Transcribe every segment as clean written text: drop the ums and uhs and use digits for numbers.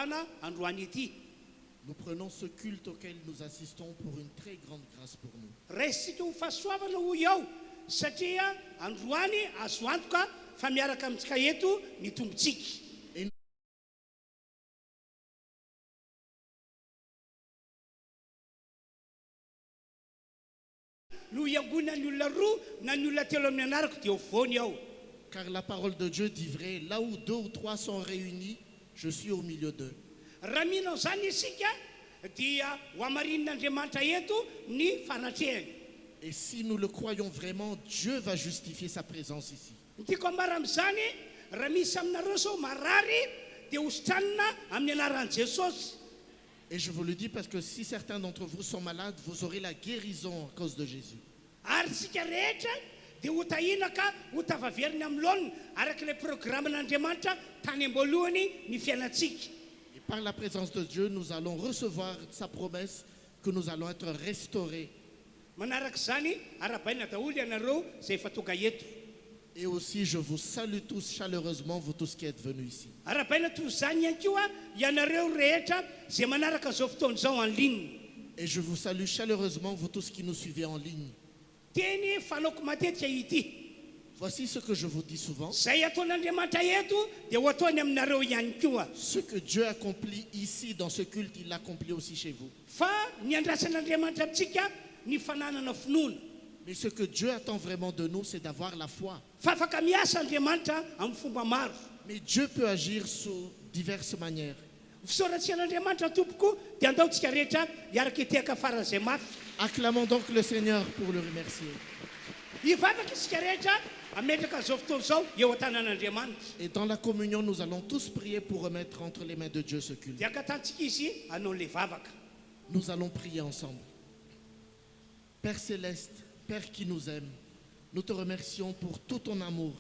fivavahana androany ity. Nous prenons ce culte auquel nous assistons pour une très grande grâce pour nous. Raisitsika ho fahasoavana ho iao satria androany azo antoka fa miaraka amintsika eto ny tombotsika. No iangona ny olona roa na ny olona telo amin'ny anarako dia ovony ao. Car la parole de Dieu dit vrai, là où 2 ou 3 sont réunis, je suis au milieu d'eux. Raha minao zany isika dia ho amarin'Andriamanitra eto ny fanatrehany. Et si nous le croyons vraiment, Dieu va justifier sa présence ici. Tiako ambara amin'izany raha misy aminareo zao marary dia hositranina amin'ny anaran'i Jesosy. Et je vous le dis parce que si certains d'entre vous sont malades, vous aurez la guérison à cause de Jésus. Ary tsika rehetra dia ho tahina ka ho tavaverina amin'ny laonina araka ilay programmen'Andriamanitra tany am-boalohany ny fiainantsika. Et par la présence de Dieu, nous allons recevoir sa promesse que nous allons être restaurés. Manaraka izany arabaina daholo ianareo izay efa tonga eto. Et aussi, je vous salue tous chaleureusement, vous tous qui êtes venus ici. Arabaina toy izany ihany koa ianareo rehetra izay manaraka izao fotoana izao en ligne. Et je vous salue chaleureusement, vous tous qui nous suivez en ligne. Teny fanaoko matetika ity. Voici ce que je vous dis souvent. Zay ataon'Andriamanitra eto dia ho ataony aminareo ihany koa. Ce que Dieu accomplit ici dans ce culte, il l'accomplit aussi chez vous. Fa ny andrasan'Andriamanitra amintsika ny fananana finoana. Mais ce que Dieu attend vraiment de nous, c'est d'avoir la foi. Fa afaka miasa Andriamanitra amin'ny fomba maro. Mais Dieu peut agir sous diverses manières. Fisoratsen'Andriamanitra tompoko dia andaontsika rehetra hiaraka hitehaka faran'izay mafy. Acclamons donc le Seigneur pour le remercier. Hivavaka isika rehetra ametraka izao fotoana izao eo an-tanan'Andriamanitra. Et dans la communion, nous allons tous prier pour remettre entre les mains de Dieu ce culte. Dia ankatantsika izy hanao le vavaka. Nous allons prier ensemble. Père céleste, Père qui nous aime, nous te remercions pour tout ton amour,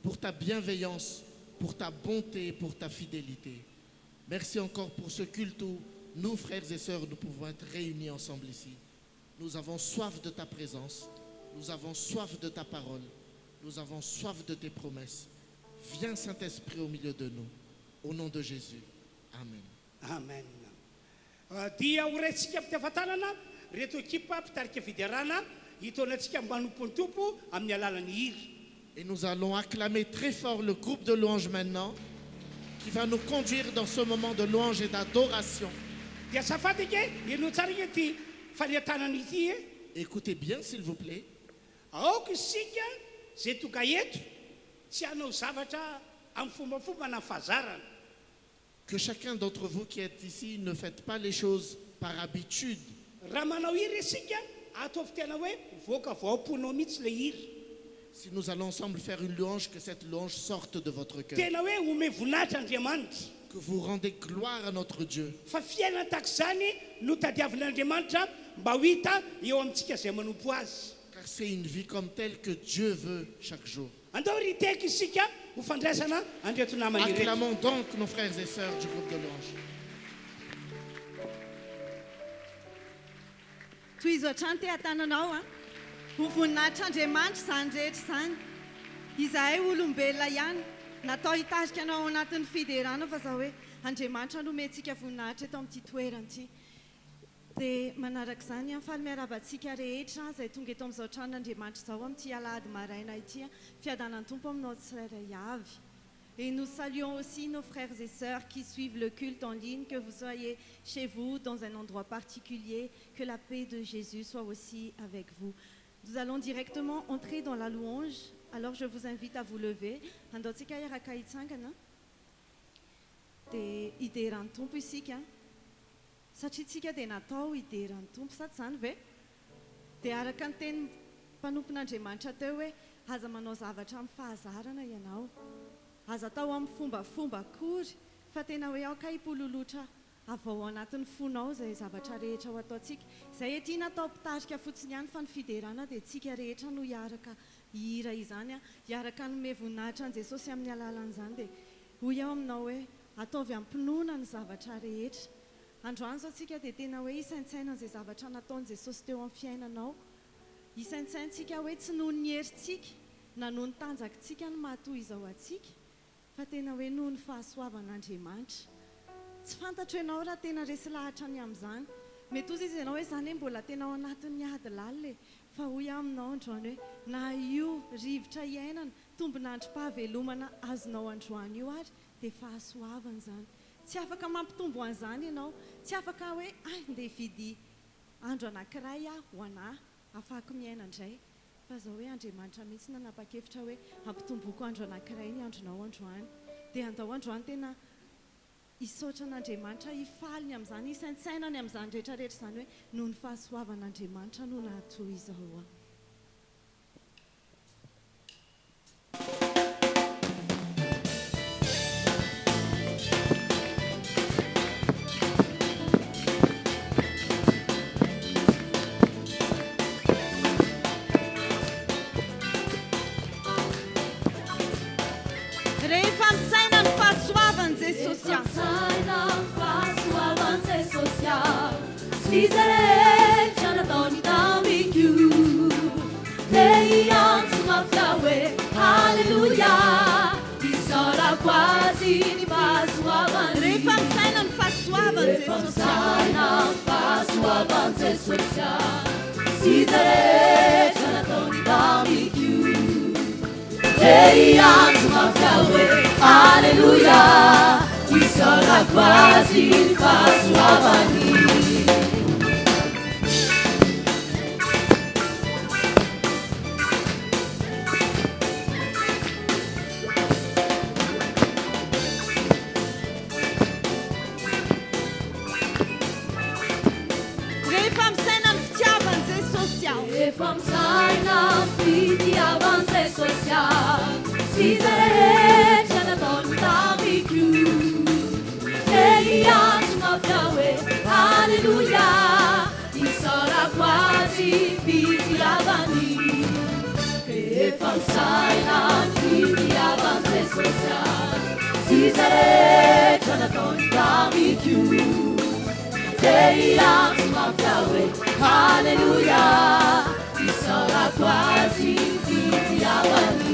pour ta bienveillance, pour ta bonté et pour ta fidélité. Merci encore pour ce culte où nous, frères et sœurs, nous pouvons être réunis ensemble ici. Nous avons soif de ta présence, nous avons soif de ta parole, nous avons soif de tes promesses. Viens Saint-Esprit au milieu de nous, au nom de Jésus. Amen. Amen. Dia horaintsika am-piafatanana reto ekipa mpitarika fidiarana hitaonantsika mbanompon'ny tompo amin'ny alalan'ny hira. Et nous allons acclamer très fort le groupe de louanges maintenant qui va nous conduire dans ce moment de louange et d'adoration. Dia safatika ino tsara ity faniatanana ity. Écoutez bien s'il vous plaît. Aoka isika zay tonga eto tsy hanao zavatra amin'ny fombafomba na fahazarana. Que chacun d'entre vous qui êtes ici ne faites pas les choses par habitude. Raha manao hira isika ataovy tena hoe voaka vaom-ponao mihitsy le hira. Si nous allons ensemble faire une louange, que cette louange sorte de votre cœur. Tena hoe ome voninahitra Andriamanitra. Que vous rendez gloire à notre Dieu. Fa fiainana tahaka izany no tadiavin'Andriamanitra mba ho hita eo amintsika izay manompo azy. Car c'est une vie comme telle que Dieu veut chaque jour. Andao riteka isika ho fandraisana andreto namany rehetra. Acclamons donc nos frères et sœurs du groupe de louange. Toy izo hatrany te hatananao a ho voninahitr'Andriamanitra izany rehetra izany. Izahay olombelona ihany natao hitarika anao ao anatin'ny fiderana fa zao hoe Andriamanitra nomentsika voninahitra eto amin'ity toerana ity. Dia manaraka izany faly miarabantsika rehetra izay tonga eto amin'izao tranon'Andriamanitra izao amin'ity alahady maraina ity fiadanan'ny tompo aminao tsirairay avy. Et nous saluons aussi nos frères et sœurs qui suivent le culte en ligne, que vous soyez chez vous, dans un endroit particulier, que la paix de Jésus soit aussi avec vous. Nous allons directement entrer dans la louange, alors je vous invite à vous lever. Andaontsika hiaraka hitsangana dia hideran'ny tompo isika, satria tsika dia natao hideran'ny tompo sa tsy izany ve? Dia araka ny teny mpanompon'Andriamanitra teo hoe aza manao zavatra amin'ny fahazarana ianao. Aza atao amin'ny fombafomba akory fa tena hoe aoka hipololotra avy ao anatin'ny fonao izay zavatra rehetra ho ataontsika. Izay ety natao mpitarika fotsiny ihany fa ny fiderana dia tsika rehetra no hiaraka hihira izany hiaraka nome voninahitra an'i Jesosy amin'ny alalan'izany dia hoy ao aminao hoe ataovy ampinoana ny zavatra rehetra. Androany zao tsika dia tena hoe hisaintsaina an'izay zavatra nataon'i Jesosy teo amin'ny fiainanao. Hisaintsaintsika hoe tsy noho ny herintsika na noho ny tanjakantsika no mahatoy izao atsika. Fa tena hoe noho ny fahasoavan'Andriamanitra. tsy fantatro ianao raha tena resy lahatra ny amin'izany mety ozy izy ianao hoe izany hoe mbola tena ao anatin'ny ady lalina fa hoy aminao androany hoe na io rivotra iainana tombonandrom-pahavelomana azonao androany io ary dia fahasoavana izany tsy afaka mampitombo an'izany ianao tsy afaka hoe andeha vidy andro anankiray ho anahy afaka miaina indray fa izao hoe Andriamanitra mihitsy nanapa-kevitra hoe ampitomboako andro anankiray ny andronao androany dia andao androany tena hisaotra an'Andriamanitra hifaliny amin'izany hisaintsainany amin'izany rehetrarehetra izany hoe noho ny fahasoavan'Andriamanitra no nahatoy izao rehefa misaina ny fahasoavany Jesosy Size rehetra nataony tamiko dia hiantso mafia hoe haleluia isaorako azy ny fahasoavany rehefa misaina ny fahasoavany Jesosy size rehetra nataony tamiko dia hiantso mafia hoe haleluia isaorako azy ny fahasoavany Size rehetra nataony tamiko dia hiantso mafia hoe haleluia isaorako azy fitiavany rehefa misaina ny fitiavany Jesosy size rehetra nataony tamiko dia hiantso mafia hoe haleluia isaorako azy fitiavany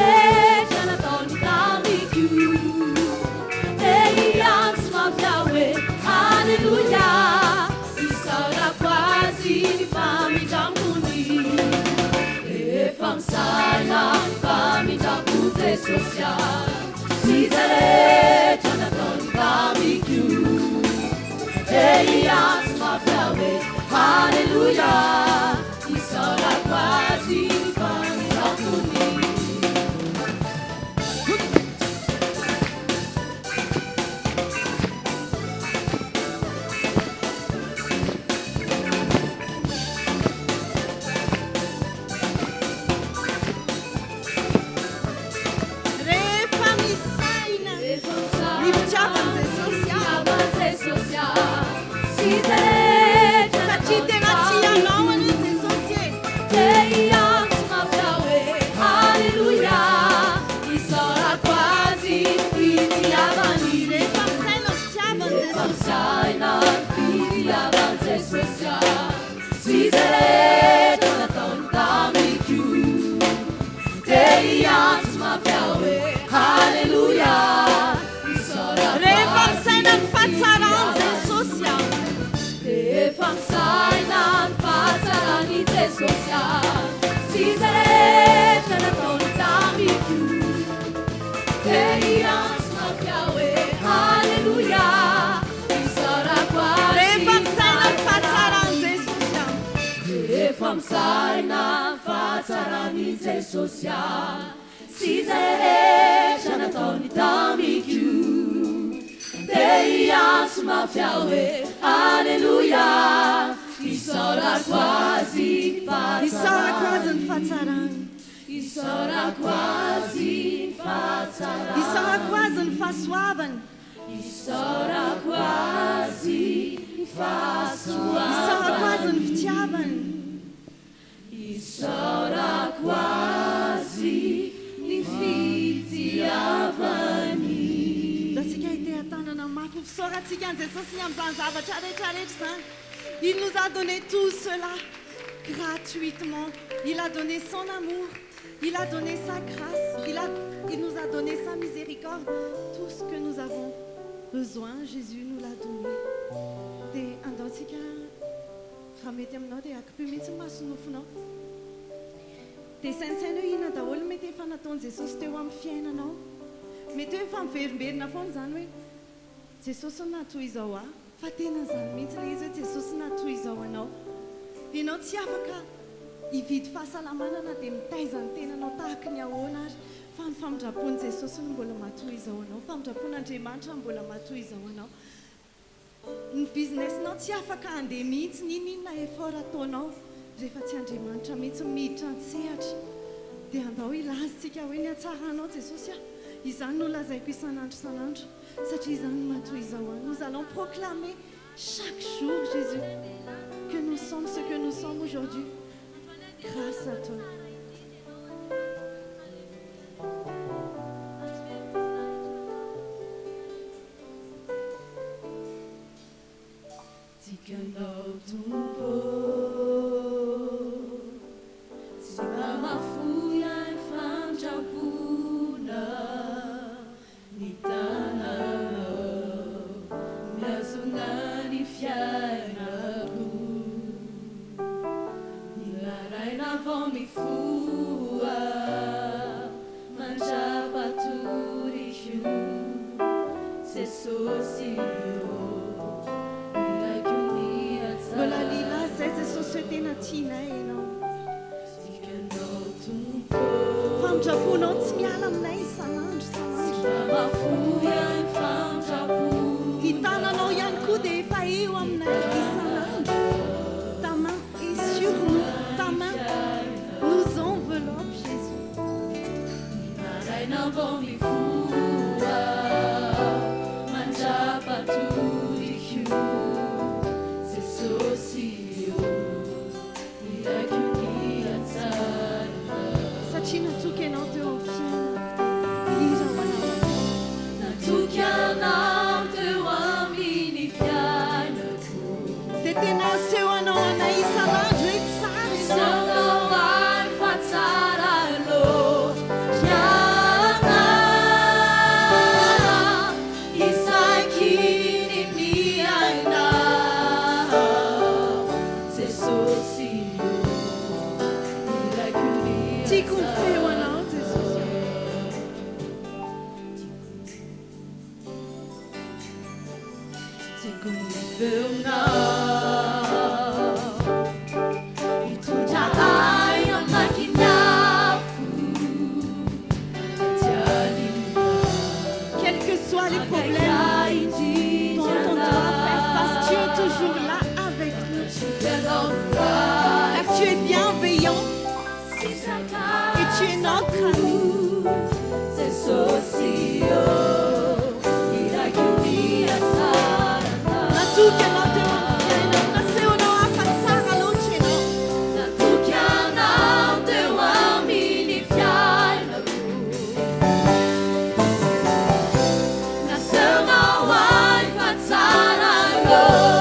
Size rehetra nataony tamiko dia hiantso mafia hoe haleluia isaorako azy ny famitapony Famsaina fatsarany Jesosy size rehetra nataony tamiko dia hiantso mafia hoe haleluia isaorako azy ny fahatsarany isaorako azy ny fahatsarany isaorako azy ny fahasoavany isaorako azy ny fahasoavany isaorako azy ny fitiavany Isaora quasi ny fitiavany. Latsika ite tanana mafy fisaorantsika an Jesosy amin'izany zavatra rehetrarehetra zany. Il nous a donné tout cela gratuitement. Il a donné son amour. Il a donné sa grâce. Il nous a donné sa miséricorde. Tout ce que nous avons besoin, Jésus nous l'a donné. Dia andaontsika raha mety aminao dia akipio mihitsy masonofonao. Dia saintsaina hoe inona daholo mety efa nataon'i Jesosy teo amin'ny fiainanao. Mety hoe efa miverimberina foana zany hoe Jesosy natoy izao aho. Fa tena zany mihitsy ilay izy hoe Jesosy natoy izao anao. Ianao tsy afaka hividy fahasalamana na dia mitaiza ny tenanao tahaka ny ahoana ary fa ny famindrapon'i Jesosy no mbola matoy izao anao. Famindrapon'Andriamanitra mbola matoy izao anao. Ny businessinao tsy afaka handeha mihitsy ninona effort ataonao rehefa tsy Andriamanitra mihitsy miditra ny sehatra. Dia andao ilazitsika hoe ny hatsaranao Jesosy a. Izany no lazaiko isan'andro isan'andro satria izany no matoy izao anao. Nous allons proclamer chaque jour, Jésus, que nous sommes ce que nous sommes aujourd'hui grâce à toi. Tikanao tompo sy mba mafoya ny fandrampona ny tananao miazona ny fiainako ny laraina vao mifoa mandrapatoriko Jesosy Mbola lilazy izay Jesosy hoe tena tianay ianao. Famindraponao tsy miala aminay isan'andro isan'andro. Ny tananao ihany koa dia efa eo aminay isan'andro. Ta main est sur nous, ta main nous enveloppe, Jésus. Satria natoky ianao teo amin'ny fiainana. Hira ho anao. Dia tena aseho anao anay isan'andro hoe tsara ianao. Tiako ny feo anao Jesosy. Tiako ny feonao hitondra ahy amakinafo tianina. Quels que soient les problèmes dont on doit faire face, tu es toujours là avec nous. Car tu es bienveillant et tu es notre ami. Natuke anao teo amin'ny fiainana. Nasehonao afa-tsara loatra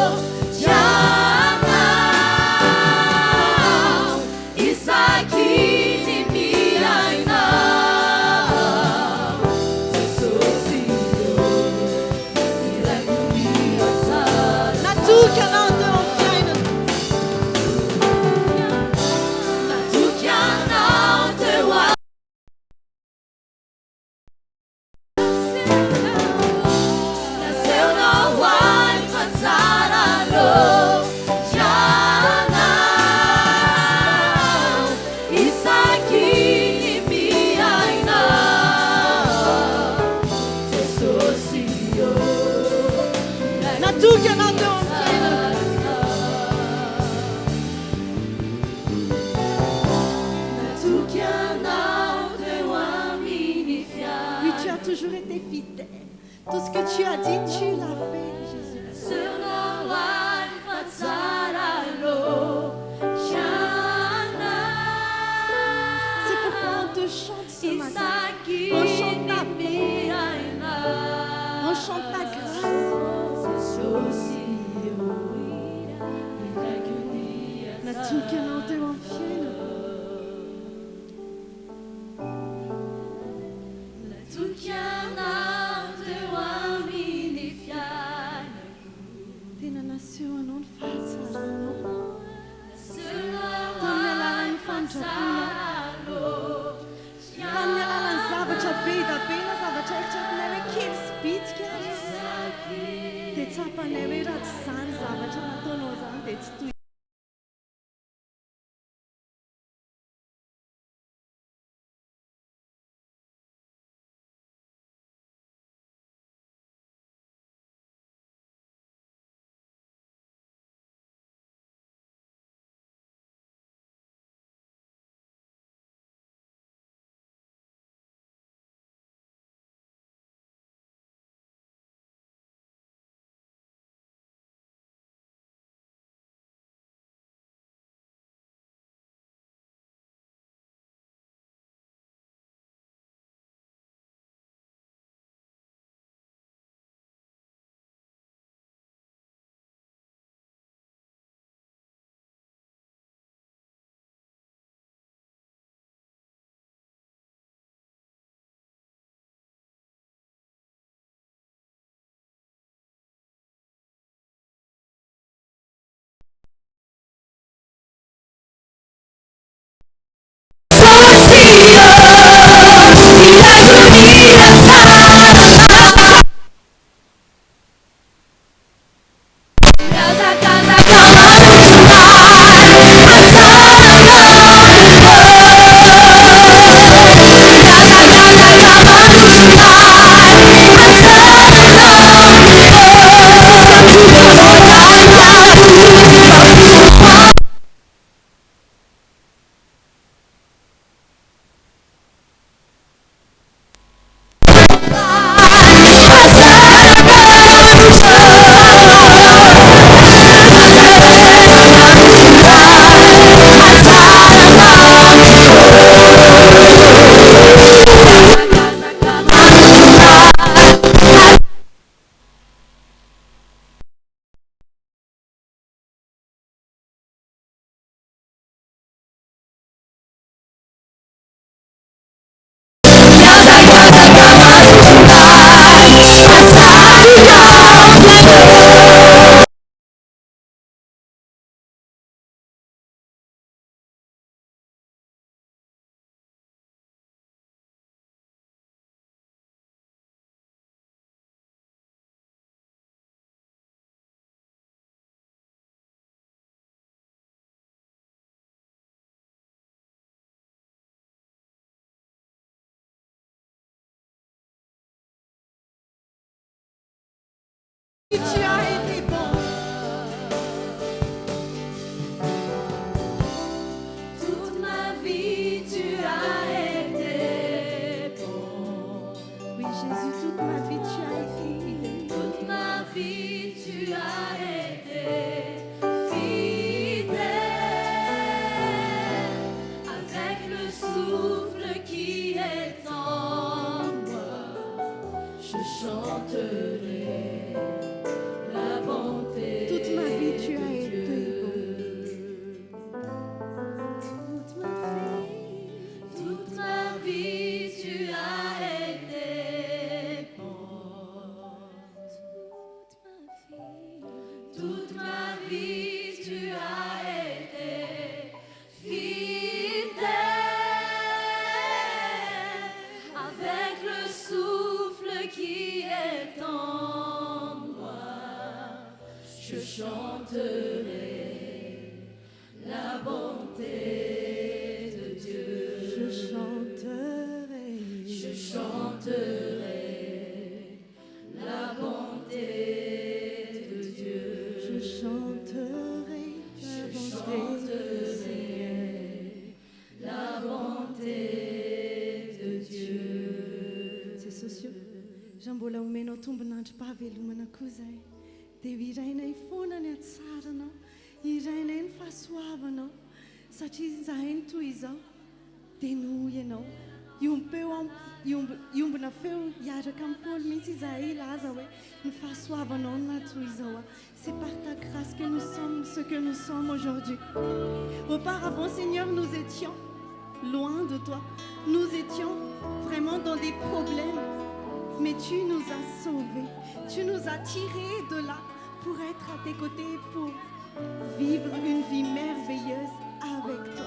ianao. Natuke anao teo amin'ny fiainana. Natuke anao teo amin'ny fiainana. Oui, tu as toujours été fidèle. Tout ce que tu as dit, tu l'as fait, Jésus. on chante ta grâce. Natokana anao teo amin'ny fiainana. Tena naseho anao ny fahatsaranao. Tamin'ny alalan'ny fandrapona. Tamin'ny alalan'ny zavatra be da be na zavatra eritreretinay hoe kely sy bitika azy. Dia tsapanay hoe raha tsy izany zavatra nataonao izany dia tsy toy. Tu as été bon. Toute ma vie, tu as été bon. Oui, Jésus, toute ma vie, tu as été fidèle. Toute ma vie, tu as été fidèle. Avec le souffle qui est en moi, je chanterai la bonté. Toute ma vie, tu as été bon. Toute ma vie, tu as été bon. Toute ma vie, tu as été fidèle. Avec le souffle qui est en moi, je chanterai la bonté de Dieu. Je chanterai. Je chanterai la bonté de Dieu. Je chanterai la Je bonté du chanterai Seigneur. la bonté de Dieu. Jesosy io raha mbola omenao tombonandro mpahavelomana koa zay dia irainay foana ny hatsaranao, irainay ny fahasoavanao satria zahay ny toy izao dia noho ianao iombona feo hiaraka amin'ny Paul mihitsy izahay ilaza hoe ny fahasoavanao natoy izao. C'est par ta grâce que nous sommes ce que nous sommes aujourd'hui. Auparavant, Seigneur, nous étions loin de toi. Nous étions vraiment dans des problèmes. Mais tu nous as sauvés. Tu nous as tirés de là pour être à tes côtés, pour vivre une vie merveilleuse avec toi.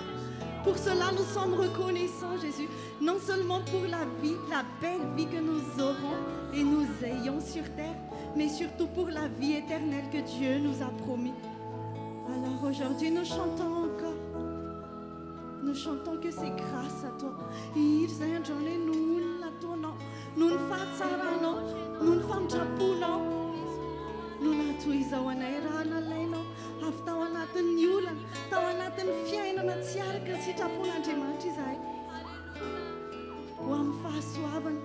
Pour cela, nous sommes reconnaissants, Jésus, non seulement pour la vie, la belle vie que nous aurons et nous ayons sur terre, mais surtout pour la vie éternelle que Dieu nous a promis. Alors aujourd'hui, nous chantons encore. Nous chantons que c'est grâce à toi. Nous avy tao anatin'ny olana, tao anatin'ny fiainana tsy araka ny sitrapon'Andriamanitra izahay. Ho amin'ny fahasoavana.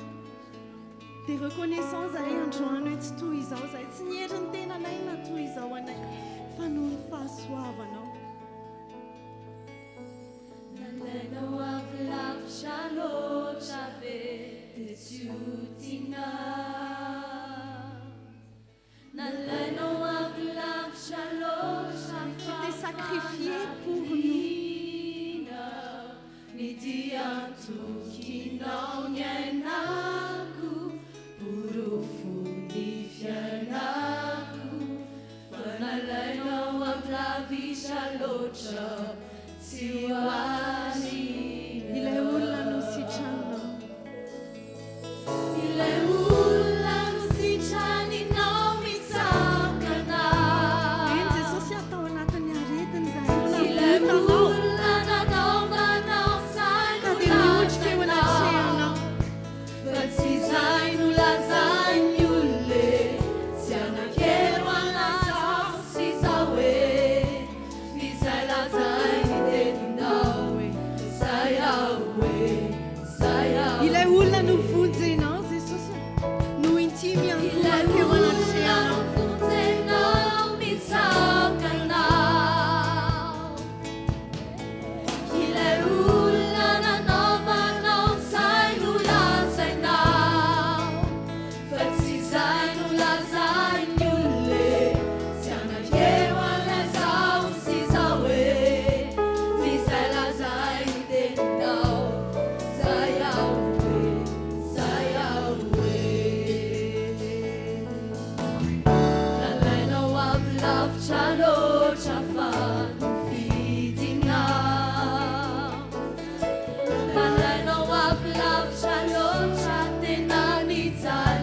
Dia reconnaissant izahay androany hoe tsy toy izao izahay, tsy nihery ny tenanay na toy izao anay, fa noho ny fahasoavanao. Nalainao avy lavitra loatra ve dia tsy ho tiana. Nalainao avy lavitra loatra Tu t'es sacrifié pour nous. Ny diantokinao ny ainako, porofo ny fiainako. Fa nalainao avy lavitra loatra tsy ho anina. Ilay olona no sitraninao. Ilay olona no sitraninao mitsangana. Eny Jesosy atao anatin'ny aretiny izahay. Ilay olona nanaovanao saina Ka dia mihotrika eo anatrehana. fa tsy izay no lazainy olona, tsy anakero anao sy izao hoe izay lazainy teninao, izay aho hoe, izay aho. Ilay olona no vonjenao Jesosy, no intimy Ilay ankohaka eo olona anatrehana. no vonjenao mitsakanao. Ilay olona nanaovanao izay no lazainao, fa tsy izay no lazainy olona, tsy anakero an'izao sy izao hoe izay lazainy teninao, izay aho hoe, izay aho hoe. Nalainao avy lavitra loatra fa nifidinao. Nalainao avy lavitra loatra tena nijalinao.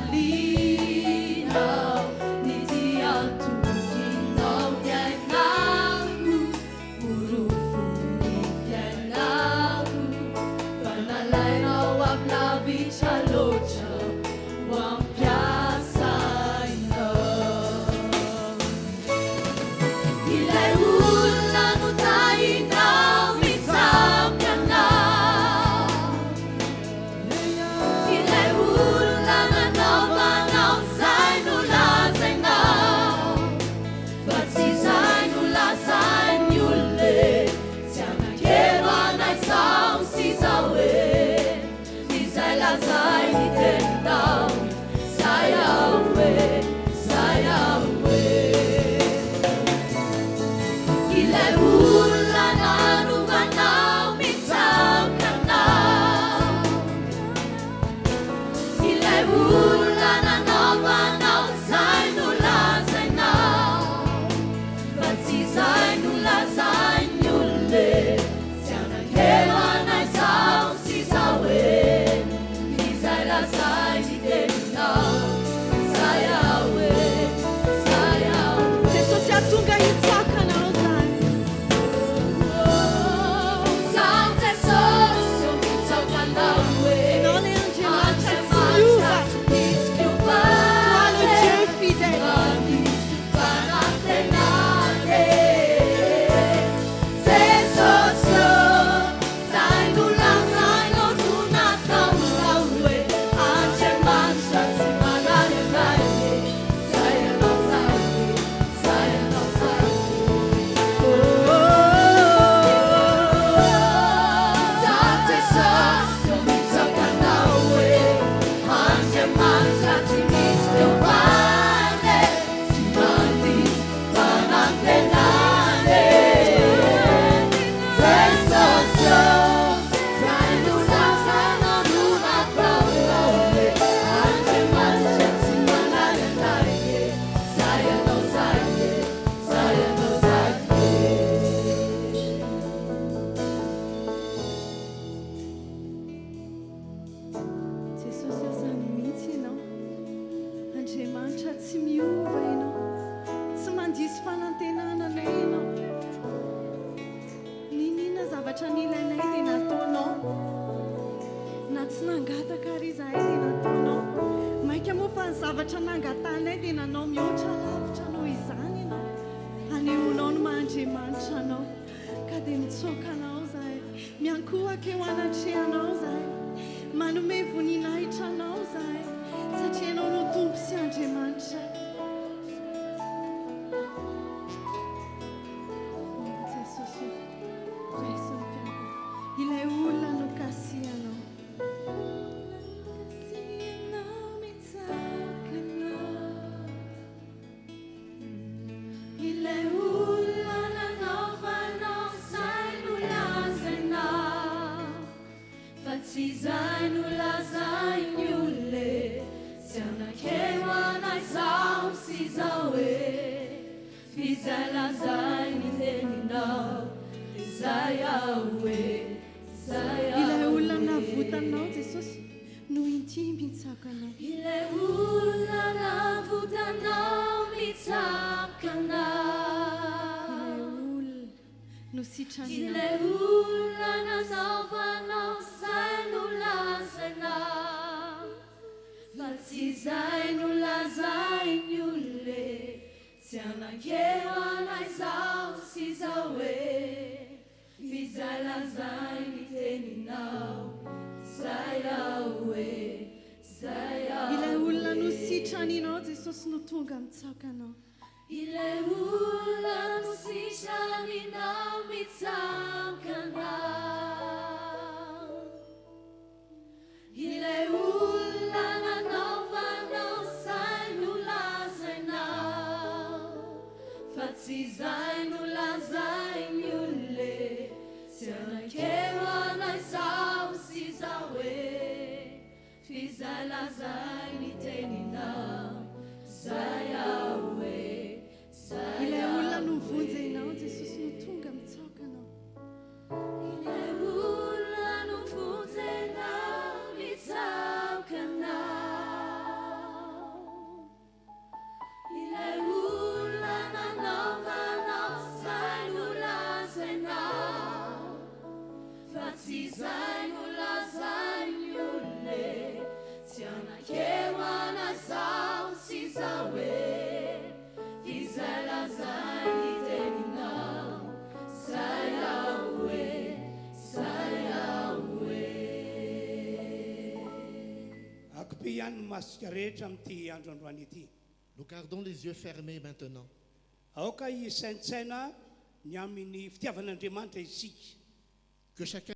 Ny diantokinao ny ainako, porofo ny fiainako. Fa nalainao avy lavitra loatra ho ampiasainao. Ilay olona no tainao mitsakanao. Ilay olona nanaovanao izay no lazainao, fa tsy izay no lazainy olona, tsy anakero an'izao sy izao hoe izay lazainy teninao, izay aho hoe, izay aho hoe. Ilay olona nanovanao mitsakanao. Ilay olona nanaovanao izay no lazainao, fa tsy izay no lazainy olona, tsy anakero an'izao sy izao hoe izay lazainy teninao, izay aho hoe, izay aho hoe. Jesosy atonga hitsakanao izany. Zaho Jesosy eo mitsakanao hoe Ianao ilay Andriamanitra tsy Andriamanitra miova. tsy misy Toi le fiovana. Dieu fidèle. Misy fanantenany. Jesosy eo, izay no lazainao no nataonao hoe zavatra nangatanay dia nanao mihoatra lavitra anao izany ianao anehoanao no mahandriamanitra anao ka dia mitsoaka anao zahay miankohaka eo anatrehanao zahay manome voninahitra anao zahay satria ianao no tompo sy andriamanitra jesosy resy ny fiango ilay olona no kasianao Sizai no lazai nyule Siana kewa na sao sizawe Fizai lazai ni teni nao Zai awe Zai awe ilay olona navotanao jesosy no inty mitsakanao Ile ula na vutanao mitsakana ilay olona no sitranao Ile ula na zauvanao Sizai no lazai nyule Siana kewa na isao sizawe Fizai lazai ni teni nao Zai awe Zai awe ilay olona no sitraninao jesosy no tonga mitsakanao Ile ula no sitraninao mitsakana Ile ula na novanao sai no lazanao Fatsizai no lazai nyule Siana kewa na isao sizawe Fizai lazai ni teni nao Zai awe Zai ilay olona no vonjenao jesosy no tonga mitsakanao Ile ula no vuzenao mitsaukanao Ile ula na novanao sai no lazanao Fatsizai no lazai nyule Siana kewa na sao sizawe Fizai lazai ni teni nao Zai awe Zai awe Akpe ihany no masika rehetra amin'ity androandroany ity Nous gardons les yeux fermés maintenant. aoka isaintsaina ny amin'ny fitiavan'andriamanitra isika Que chacun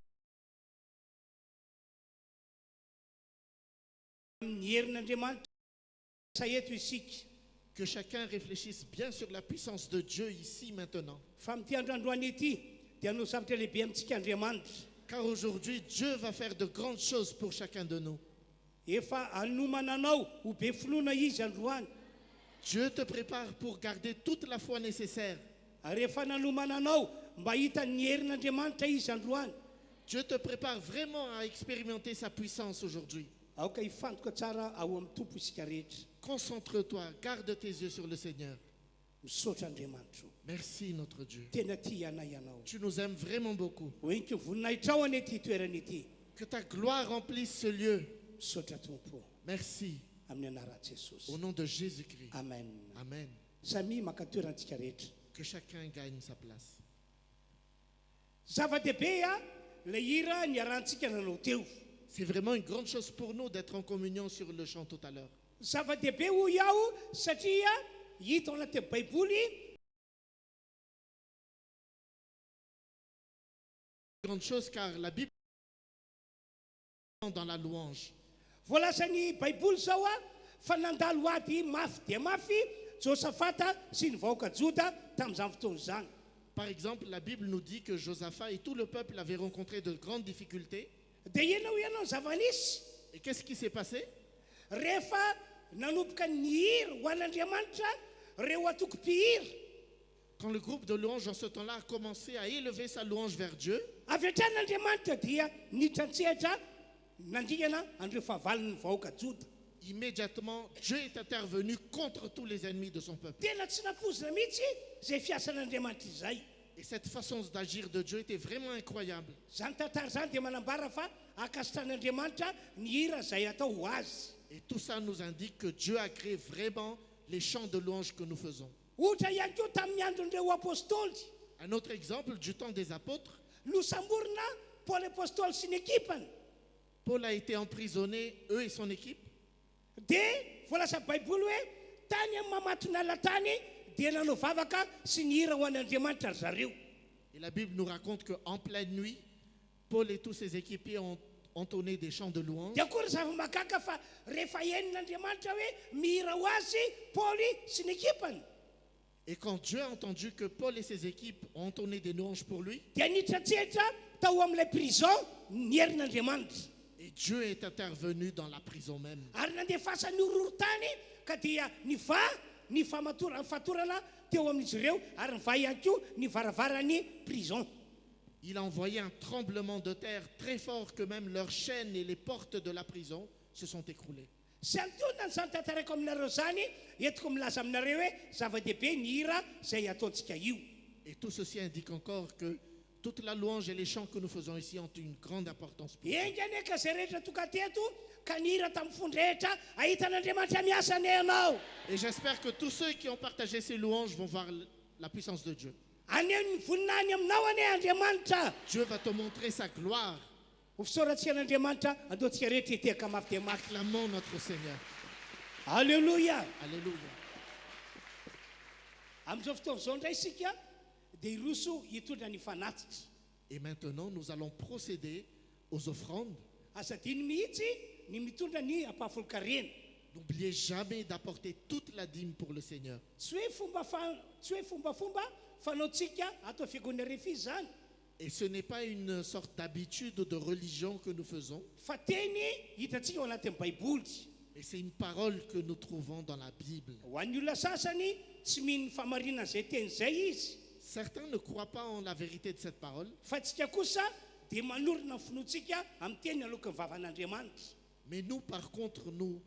amin'ny herin'andriamanitra saeto isika Que chacun réfléchisse bien sur la puissance de Dieu ici maintenant. fa amin'ity androandroany ity dia no zavatra lehibe amintsika andriamanitra Car aujourd'hui, Dieu va faire de grandes choses pour chacun de nous. efa anomana anao ho be finoana izy androany Dieu te prépare pour garder toute la foi nécessaire. ary efa nanomana anao mba hita ny herin'andriamanitra izy androany Dieu te prépare vraiment à expérimenter sa puissance aujourd'hui. aoka hifantoka tsara ao amin'ny tompo isika rehetra Concentre-toi, garde tes yeux sur le Seigneur. misaotra andriamanitra Merci notre Dieu. tena ty anay ianao Tu nous aimes vraiment beaucoup. hoenky voninahitra ao any ty toerana ity Que ta gloire remplisse ce lieu. misaotra tompo Merci. amin'ny anaran'i jesosy Au nom de Jésus-Christ. amen Amen. samy maka toerantsika rehetra Que chacun gagne sa place. zava-dehibe a le hira niarantsika nanao teo C'est vraiment une grande chose pour nous d'être en communion sur le chant tout à l'heure. zava-dehibe ho iaho satria hita ao anaty baiboly Grande chose car la Bible dans la louange. voalaza ny baiboly zao a fa nandalo ady mafy dia mafy josafata sy ny vahoaka joda tamin'izany fotoana izany Par exemple, la Bible nous dit que Josaphat et tout le peuple avaient rencontré de grandes difficultés. dia ianao ianao zava-nisy Et qu'est-ce qui s'est passé? rehefa nanomboka ny hira ho an'andriamanitra reo atoko-pihira Quand le groupe de louange en ce temps-là a commencé à élever sa louange vers Dieu, avy atran'andriamanitra dia nitrantsehatra nandriana andreo fahavaliny vahoaka joda immédiatement, Dieu est intervenu contre tous les ennemis de son peuple. tena tsy napozina mihitsy zay fiasan'andriamanitra izay Et cette façon d'agir de Dieu était vraiment incroyable. zany tantara zany dia manambara fa akasitran'andriamanitra ny hira zay atao ho azy Et tout ça nous indique que Dieu a créé vraiment les chants de louange que nous faisons. Ohatra ihany koa tamin'ny andron'ireo apôstôly, Un autre exemple du temps des apôtres, losamborina Paul apôstôly sy ny ekipany. Paul a été emprisonné, eux et son équipe. Dia voalaza baiboly hoe tany amin'ny mamatona latany dia nanao vavaka sy ny hira ho an'Andriamanitra ry zareo. Et la Bible nous raconte qu'en pleine nuit, Paul et tous ses équipiers ont entonné des chants de louange. Dia koa ry zava-mahagaga fa rehefa henin'Andriamanitra hoe mihira ho azy Paul sy ny ekipany. Et quand Dieu a entendu que Paul et ses équipes ont entonné des louanges pour lui, Dia nitratsetra tao amin'ilay prison ny herin'Andriamanitra. et Dieu est intervenu dans la prison même. Ary nandefasa ny horohorontany ka dia ny fatorana teo amin'izy ireo ary ny va ihany koa ny varavaran'ny prison. Il a envoyé un tremblement de terre très fort que même leurs chaînes et les portes de la prison se sont écroulées. Sy antonona ny zany tantarako aminareo zany entiko milaza aminareo hoe zava-dehibe ny hira izay ataontsika io. Et tout ceci indique encore que toute la louange et les chants que nous faisons ici ont une grande importance pour nous. Engany ka zay rehetra tonga teto ka ny hira tamin'ny fondrehetra ahitan'Andriamanitra miasa ny ianao. Et j'espère que tous ceux qui ont partagé ces louanges vont voir la puissance de Dieu. Aneo ny voninany aminao ane Andriamanitra. Dieu va te montrer sa gloire. Ho fisoratsika an'Andriamanitra andeontsika rehetra hiteka mafy dia mafy. Acclamons notre Seigneur. Alléluia. Alléluia. Amin'izao fotoan'izao indray isika dia iroso hitondra ny fanatitra. Et maintenant, nous allons procéder aux offrandes. Asadiny mihitsy ny mitondra ny ampahafolon-karena. N'oubliez jamais d'apporter toute la dîme pour le Seigneur. Tsy hoe fombafomba fanaontsika atao fiagonana refy zany. Et ce n'est pas une sorte d'habitude ou de religion que nous faisons, Fa teny hitantsika ao anatin'ny baiboly. mais c'est une parole que nous trouvons dans la Bible. Ho an'ny olona sasany tsy mino ny famarinana izay teny izay izy. Certains ne croient pas en la vérité de cette parole, Fa tsika kosa dia manorina ny finoantsika amin'ny teny alokan'ny vavan'Andriamanitra. mais nous, par contre, nous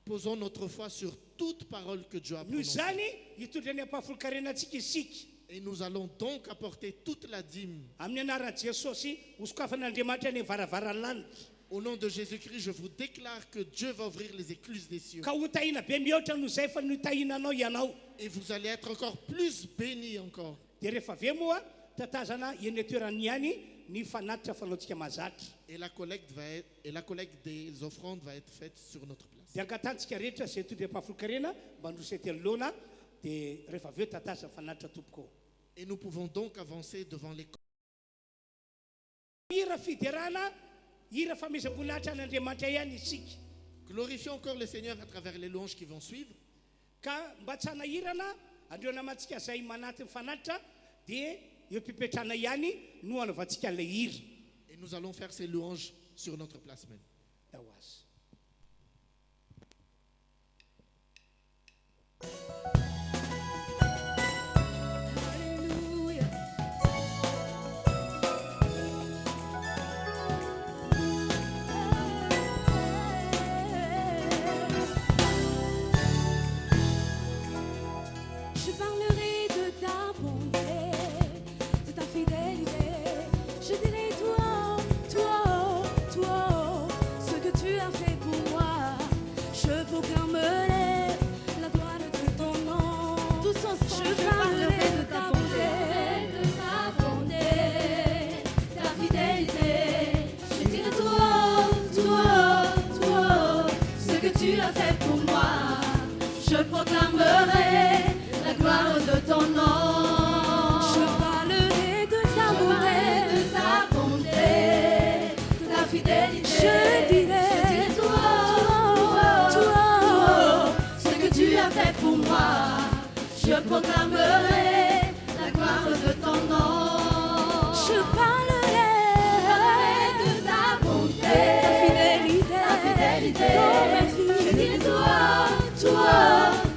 posons notre foi sur toute parole que Dieu a Noho prononcée. izany hitondra ny ampahafolon-karenantsika isika. Et nous allons donc apporter toute la dîme. Amin'ny anaran'i Jesosy hosokafan'Andriamanitra ny varavaran'ny lanitra. Au nom de Jésus-Christ, je vous déclare que Dieu va ouvrir les écluses des cieux. Ka ho tahina be mihoatra noho izay fa no tahinanao ianao. Et vous allez être encore plus bénis encore. Dia rehefa avy moa tatazana eny toerany ihany ny fanatitra fanaontsika mahazatra. Et la collecte des offrandes va être faite sur notre place. Dia angatantsika rehetra izay tondra ampahafolon-karena mba androsety anoloana dia rehefa avy eo tatazana fanatitra tompoko. Et nous pouvons donc avancer devant les... Hira fiderana, hira famezam-boninahitra an'Andriamanitra ihany isika. Glorifions encore le Seigneur à travers les louanges qui vont suivre. Ka mba tsy hanahirana andreona mantsika izay manaty ny fanatitra dia eo mpipetrana ihany no anaovantsika an'ilay hira. Et nous allons faire ces louanges sur notre place même. Dao azy. Je parlerai de ta bonté, de ta fidélité. Je dirai toi, toi, toi, ce que tu as fait pour moi. Je proclamerai la gloire de ton nom. Tous ensemble, Je parlerai de ta bonté, ta fidélité. Je dirai toi, toi, toi, ce que tu as fait pour moi. Je proclamerai la gloire de ton nom. Je parlerai de ta bonté, de ta fidélité. Je dirai toi, toi, ce que tu as fait pour moi. Je proclamerai la gloire de ton nom. Je parlerai de ta bonté, ta fidélité. Je dirai toi,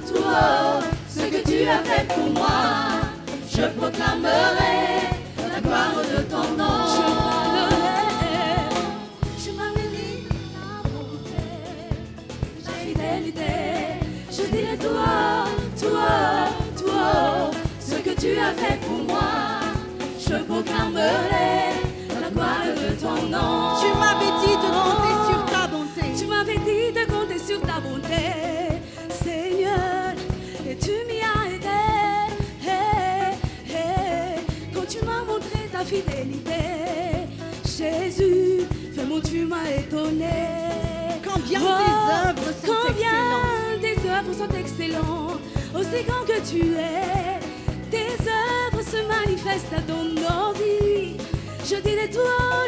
toi, ce que tu as fait pour moi. Je proclamerai la gloire de ton nom. Je parlerai de ta bonté, de ta fidélité. Je dirai toi, toi, toi, ce que tu as fait pour moi. Je proclamerai la gloire de ton nom. Tu m'avais dit de compter sur ta bonté. Tu m'avais dit de compter sur ta bonté, Seigneur, et tu m'y as aidé. Quand tu m'as montré ta fidélité, Jésus, vraiment tu m'as étonné. Combien tes œuvres sont excellentes. Tes œuvres sont excellentes, aussi grand que tu es. Tes œuvres se manifestent dans nos vies. Je dirai tout haut,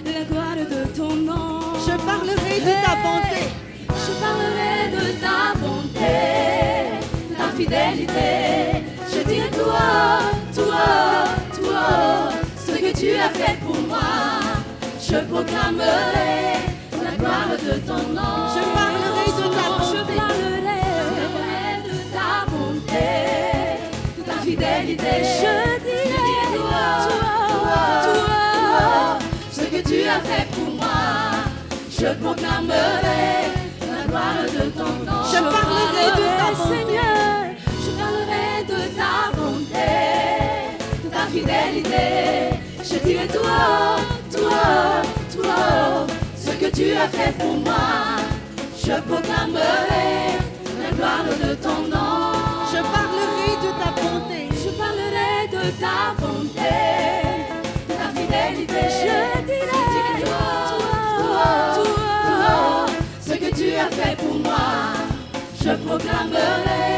la gloire de ton nom. Je parlerai de ta bonté. Je parlerai de ta bonté, de ta fidélité. Je dirai tout haut, ce que tu as fait pour moi. Je proclamerai la gloire de ton nom. Je parlerai de ta bonté. Je parlerai de ta bonté, de ta fidélité. Je dirai tout haut, ce que tu as fait pour moi. Je proclamerai la gloire de ton nom. Je parlerai de ta bonté. Seigneur, je parlerai de ta bonté, de ta fidélité. Je dirai tout haut, ce que tu as fait pour moi. Je proclamerai la gloire de ton nom. Je parlerai de ta bonté. Je parlerai de ta bonté, de ta fidélité. Je dirai tout haut, ce que tu as fait pour moi. Je proclamerai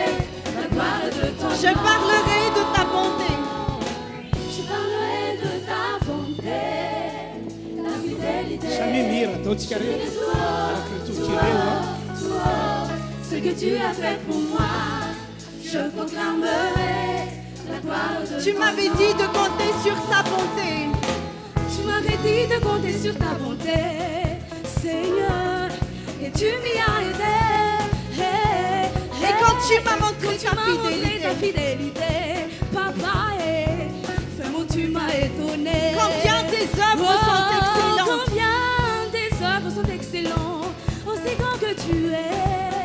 la gloire de ton nom. Je parlerai de ta bonté. Je parlerai de ta bonté, de ta fidélité. Samimira, totsika reo araka totsika reo Ce que tu as fait pour moi, je proclamerai la gloire de ton nom. Tu m'avais dit de compter sur ta bonté. Tu m'avais dit de compter sur ta bonté, Seigneur, et tu m'y as aidé. Et quand tu m'as montré ta fidélité, Papa, vraiment tu m'as étonné. Combien tes œuvres sont excellentes. Combien tes œuvres sont excellentes, aussi grand que tu es.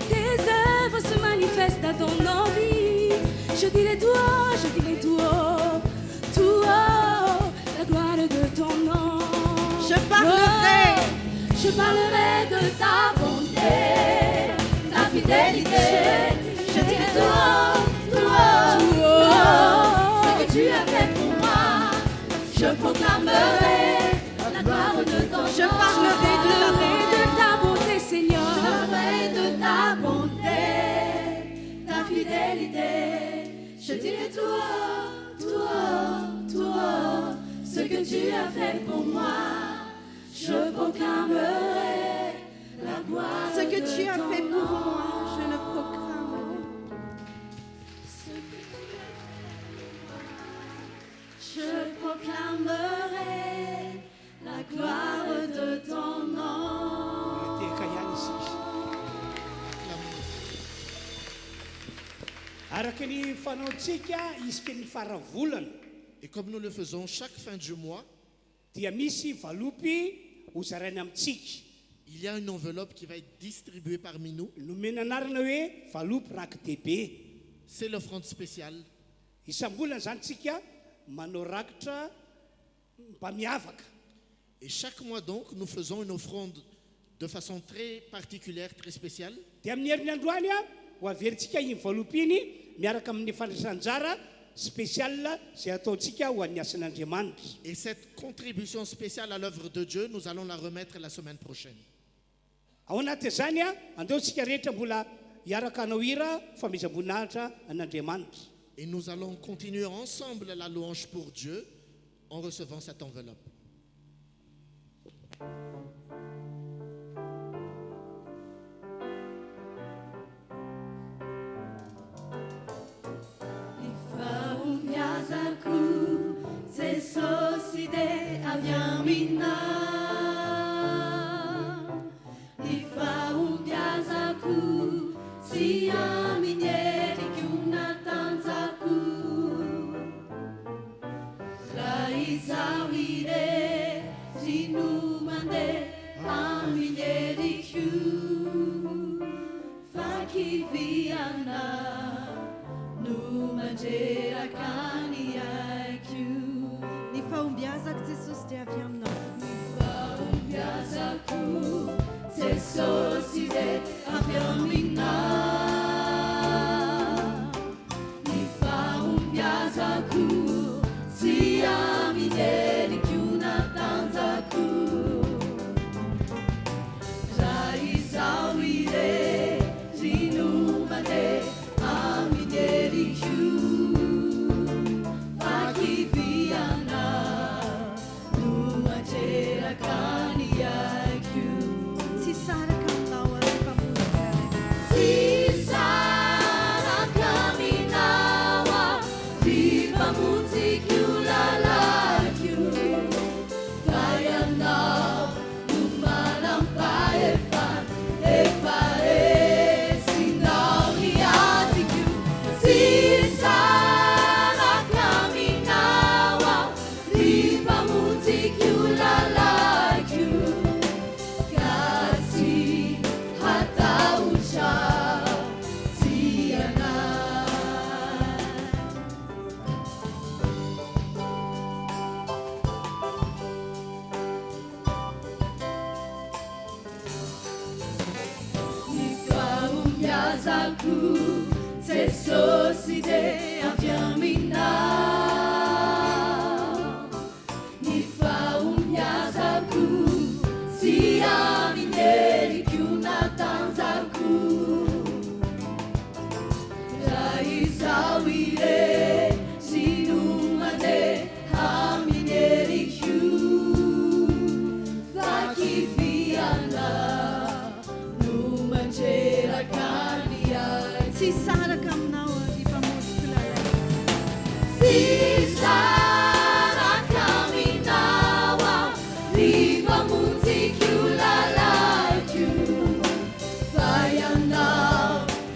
Tes œuvres se manifestent dans nos vies. Je dirai tout haut, la gloire de ton nom. Je parlerai de ta bonté, ta fidélité. Je dirai tout haut, ce que tu as fait pour moi. Je proclamerai la gloire de ton nom. Je parlerai de ta bonté, Seigneur. Je parlerai de ta bonté, ta fidélité. Je dirai tout haut, ce que tu as fait pour moi. Je proclamerai la gloire. Ce que tu as de ton fait pour nom. moi, je le proclamerai. Je proclamerai la gloire de ton nom. teka ihany isika araka ny fanaontsika isika ny faravolana Et comme nous le faisons chaque fin du mois, dia misy valopy hozarainy amintsika il y a une enveloppe qui va être distribuée parmi nous. nomena anarana hoe valopy rakidehibe C'est l'offrande spéciale. isam-bolana zany tsika manao rakitra mba miavaka. Et chaque mois donc, nous faisons une offrande de façon très particulière, très spéciale. Dia amin'ny herin'ny androany ho averintsika iny valopy iny miaraka amin'ny fandraisanjara spécial zay ataontsika ho an'ny asan'Andriamanitra. Et cette contribution spéciale à l'œuvre de Dieu, nous allons la remettre la semaine prochaine. Ao anatin'izany andeontsika rehetra mbola hiaraka hanao hira famezam-boninahitra an'Andriamanitra. Et nous allons continuer ensemble la louange pour Dieu en recevant cette enveloppe. Ny fahombiazako Jesosy dia avy aminao. Fahombiazako avy aminao ny fahombiazako tsy amin'ny endriko natanjako raha izaho irery no mandeha amin'ny endriko fakiviana no atreraka ny aiko tsy saraka aminao ary mpamosika tsy saraka aminao ary mpamonjiko lalako fa ianao no manam-pahefana efa resinao ny atiko tsy saraka aminao ary mpamonjiko lalako ka tsy hatahotra tsy anao ny fahombiazako Jesosy dia avy aminao ny fahombiazako tsy amin'ny endriko natanjako raha izaho irery no mandeha amin'ny endriko fakiviana no mandreraka ny aiko tsy saraka aminao ary mpamosika lalako tsy saraka aminao ary mpamonjiko lalako fa ianao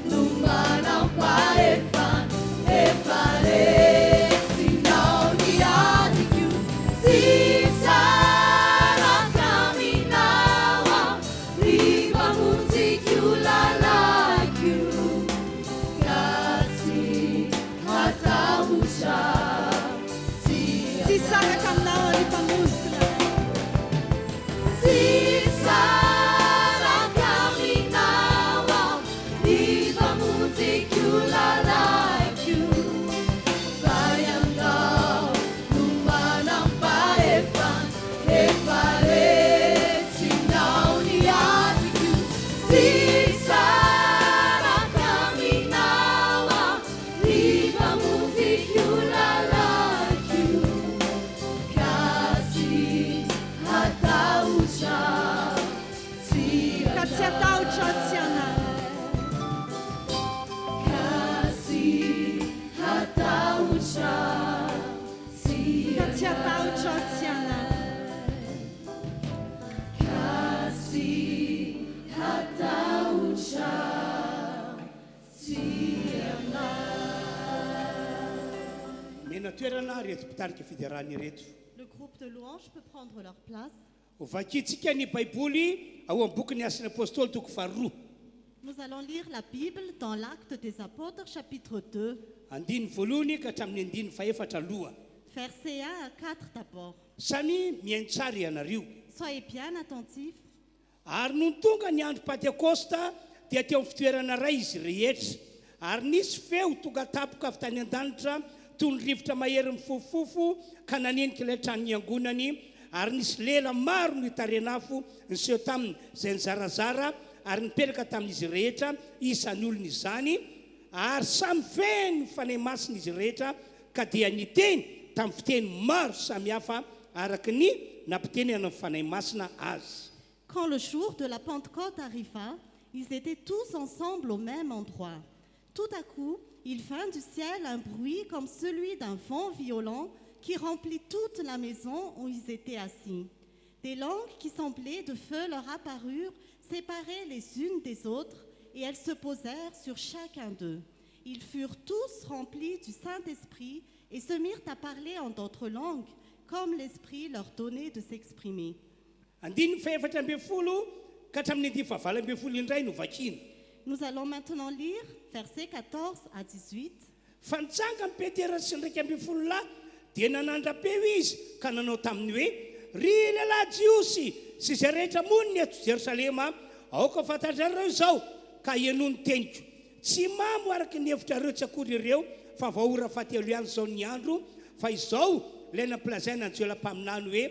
no manam-pahefana efa resinao ny atiko tsy saraka aminao ary mpamonjiko lalako ka tsy hatahotra tsy saraka aminao ary mpamosika lalako tsy saraka aminao ary mpamonjiko lalako fa ianao no manam-pahefana efa resinao ny atiko tsy saraka aminao ary mpamonjiko lalako ka tsy hatahotra tsy ka tsy hatahotra tsy anao ka tsy hatahotra tsy ka tsy hatahotra tsy anao ka tsy hatahotra tsy mena toerana reto mpitarika fidiarana reto Le groupe de louanges peut prendre leur place. vakitsika ny baiboly ao amin'ny bokin'ny asin'ny apôstôly toko faharoa Nous allons lire la Bible dans l'Acte des Apôtres, chapitre 2, andiny voalohany ka hatramin'ny andiny faefatra aloha versets 1 à 4 d'abord. samy miaino tsara ianareo Soyez bien attentifs. ary noho ny tonga ny andro pentekosta dia teo amin'ny fitoerana ray izy rehetra ary nisy feo tonga tapoka avy tany an-danitra toy ny rivotra mahery mifofofo ka nanenika ilay trano niangonany ary nisy lela maro no hitarenafo nyseho taminy izay nizarazara ary nipetraka tamin'izy rehetra isan'olona izany ary samy feno fanay masina izy rehetra ka dia niteny tamin'ny fiteny maro samihafa araky ny nampiteny amin'ny fanay masina azy. Quand le jour de la Pentecôte arriva, ils étaient tous ensemble au même endroit. Tout à coup, il vint du ciel un bruit comme celui d'un vent violent qui remplit toute la maison où ils étaient assis. Des langues qui semblaient de feu leur apparurent, séparées les unes des autres, et elles se posèrent sur chacun d'eux. Ils furent tous remplis du Saint-Esprit et se mirent à parler en d'autres langues, comme l'Esprit leur donnait de s'exprimer. Nous allons maintenant lire versets 14 à 18. Fantsangany Petera sy ny raika ambin'ny folo lahy dia nanandrapeo izy ka nanao taminy hoe ry lehilahy jiosy sy izay rehetra moniny eto Jerosalema aoka fantatrareo izao ka ianony teniko tsy mamo araka ny hevitra reo tsy akory ireo fa vaora fahatelo ihany zao ny andro fa izao lay nampilazaina ny jeolampaminany hoe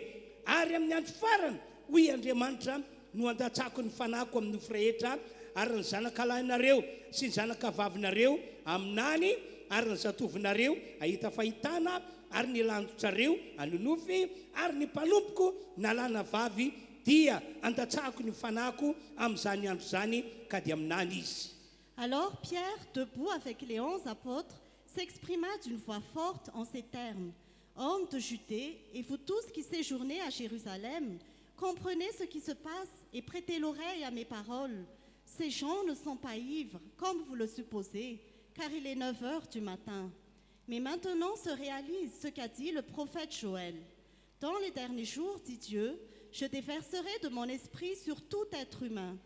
ary amin'ny andro farany hoy Andriamanitra no andatsako ny fanako amin'ny nofo rehetra ary ny zanakalahinareo sy ny zanakavavinareo aminany ary ny zatovinareo ahita fahitana ary ny landotrareo anonofy ary ny mpanompoko nalana vavy dia andatsako ny fanako amin'izany andro zany ka dia aminany izy. Alors Pierre, debout avec les 11 apôtres, s'exprima d'une voix forte en ces termes. Hommes de Judée, et vous tous qui séjournez à Jérusalem, comprenez ce qui se passe et prêtez l'oreille à mes paroles. Ces gens ne sont pas ivres, comme vous le supposez, car il est 9 heures du matin. Mais maintenant se réalise ce qu'a dit le prophète Joël. Dans les derniers jours, dit Dieu, je déverserai de mon esprit sur tout être humain.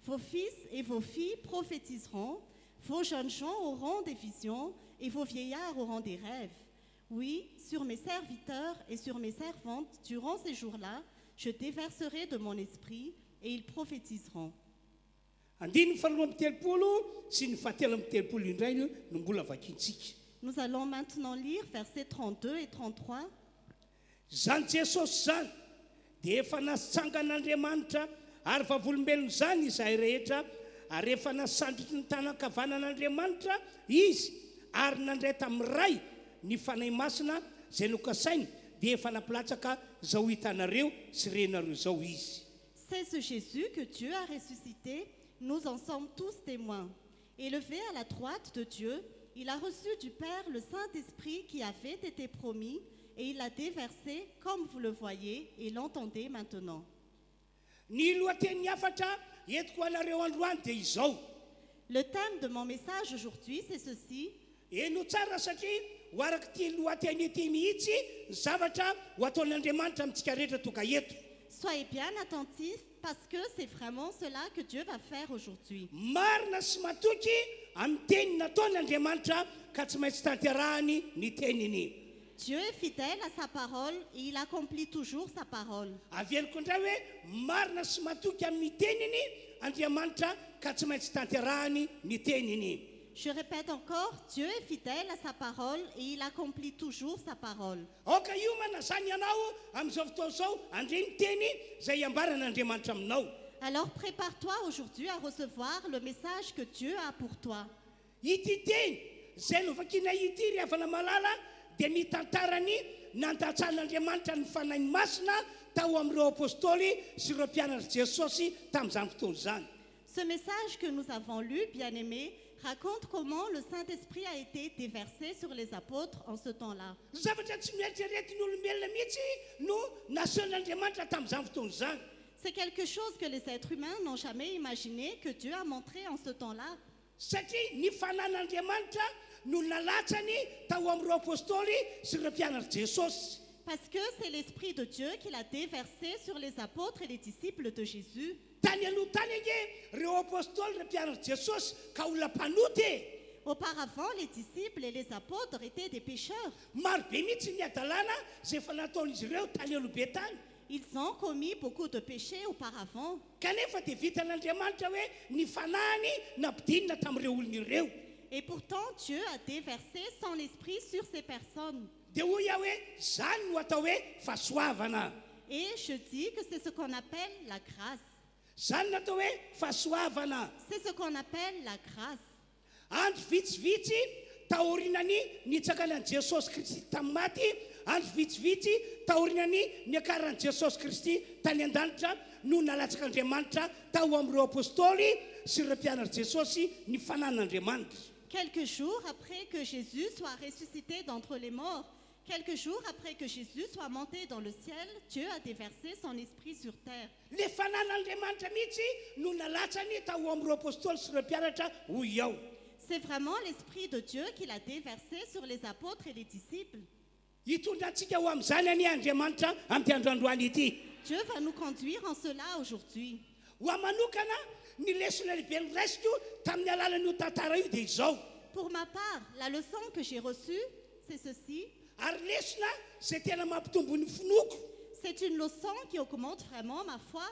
Vos fils et vos filles prophétiseront, vos jeunes gens auront des visions et vos vieillards auront des rêves. Oui, sur mes serviteurs et sur mes servantes, durant ces jours-là, je déverserai de mon esprit et ils prophétiseront. Nous allons maintenant lire versets 32 et 33. Zany Jesosy zany dia efa nasitsangan'Andriamanitra ary vavolombelona zany izahay rehetra ary efa nasandritry ny tanan-kavanan'Andriamanitra izy ary nandray tamin'ny ray ny fanahy masina zay nokasainy dia efa napilatsaka zao hitanareo sy renareo zao izy. C'est ce Jésus que Dieu a ressuscité, nous en sommes tous témoins. Élevé à la droite de Dieu, il a reçu du Père le Saint-Esprit qui avait été promis et il l'a déversé comme vous le voyez et l'entendez maintenant. Ny lohateny hafatra entiko anareo androany dia izao. Le thème de mon message aujourd'hui, c'est ceci. Eno tsara satria ho araka ty lohateny ity mihitsy ny zavatra ho ataon'Andriamanitra amintsika rehetra toka eto. Soyez bien attentifs parce que c'est vraiment cela que Dieu va faire aujourd'hui. Marina sy matoky amin'ny teny nataon'Andriamanitra ka tsy maintsy tanterahany ny teniny. Dieu est fidèle à sa parole et il accomplit toujours sa parole. Averiko indray hoe marina sy matoky amin'ny teniny Andriamanitra ka tsy maintsy tanterahany ny teniny. Je répète encore, Dieu est fidèle à sa parole et il accomplit toujours sa parole. Oka io mana zany ianao amin'izao fotoana izao andre ny teny izay iambaran'Andriamanitra aminao. Alors prépare-toi aujourd'hui à recevoir le message que Dieu a pour toi. Ity teny izay novakina ity rehefa namalala dia mitantarany nandatsan'Andriamanitra ny fanahy masina tao amin'ireo apôstôly sy ireo mpianatra Jesosy tamin'izany fotoana izany. Ce message que nous avons lu, bien-aimés, raconte comment le Saint-Esprit a été déversé sur les apôtres en ce temps-là. Zavatra tsy mieritreretin'olombelona mihitsy no nasehon'Andriamanitra tamin'izany fotoana izany. C'est quelque chose que les êtres humains n'ont jamais imaginé que Dieu a montré en ce temps-là. Satria ny fanan'Andriamanitra no nalatsany tao amin'ireo apôstôly sy ireo mpianatra Jesosy. Parce que c'est l'Esprit de Dieu qui l'a déversé sur les apôtres et les disciples de Jésus. Tany aloha tany ege ireo apôstôly ireo mpianatra Jesosy ka olona mpanoty. Auparavant, les disciples et les apôtres étaient des pécheurs. Maro be mihitsy ny adalana zay efa nataon'izy ireo tany aloha be tany. Ils ont commis beaucoup de péchés auparavant. Kanefa dia vitan'Andriamanitra hoe ny fanahany nampidinina tamin'ireo olona ireo. Et pourtant, Dieu a déversé son esprit sur ces personnes. Dia hoy aho hoe zany no atao hoe fahasoavana. Et je dis que c'est ce qu'on appelle la grâce. Zany no atao hoe fahasoavana. C'est ce qu'on appelle la grâce. Andro vitsivitsy tahorinany nitsakanan'i Jesosy Kristy tamin'ny maty, andro vitsivitsy tahorinany niakaran'i Jesosy Kristy tany an-danitra no nalatsak'Andriamanitra tao amin'ireo apôstôly sy ireo mpianatra Jesosy ny fanan'Andriamanitra. Quelques jours après que Jésus soit ressuscité d'entre les morts, quelques jours après que Jésus soit monté dans le ciel, Dieu a déversé son esprit sur terre. Le fanan'Andriamanitra mihitsy no nalatsany tao amin'ireo apôstôly sy ireo mpianatra hoy ao. C'est vraiment l'Esprit de Dieu qui l'a déversé sur les apôtres et les disciples. Hitondra antsika ho amin'izany any Andriamanitra amin'ny androandroany ity. Dieu va nous conduire en cela aujourd'hui. Ho manokana ny lesona lehibe ny raisiko tamin'ny alalan'io tantara io dia izao. Pour ma part, la leçon que j'ai reçue, c'est ceci. Ary lesona zay tena mampitombo ny finoko. C'est une leçon qui augmente vraiment ma foi.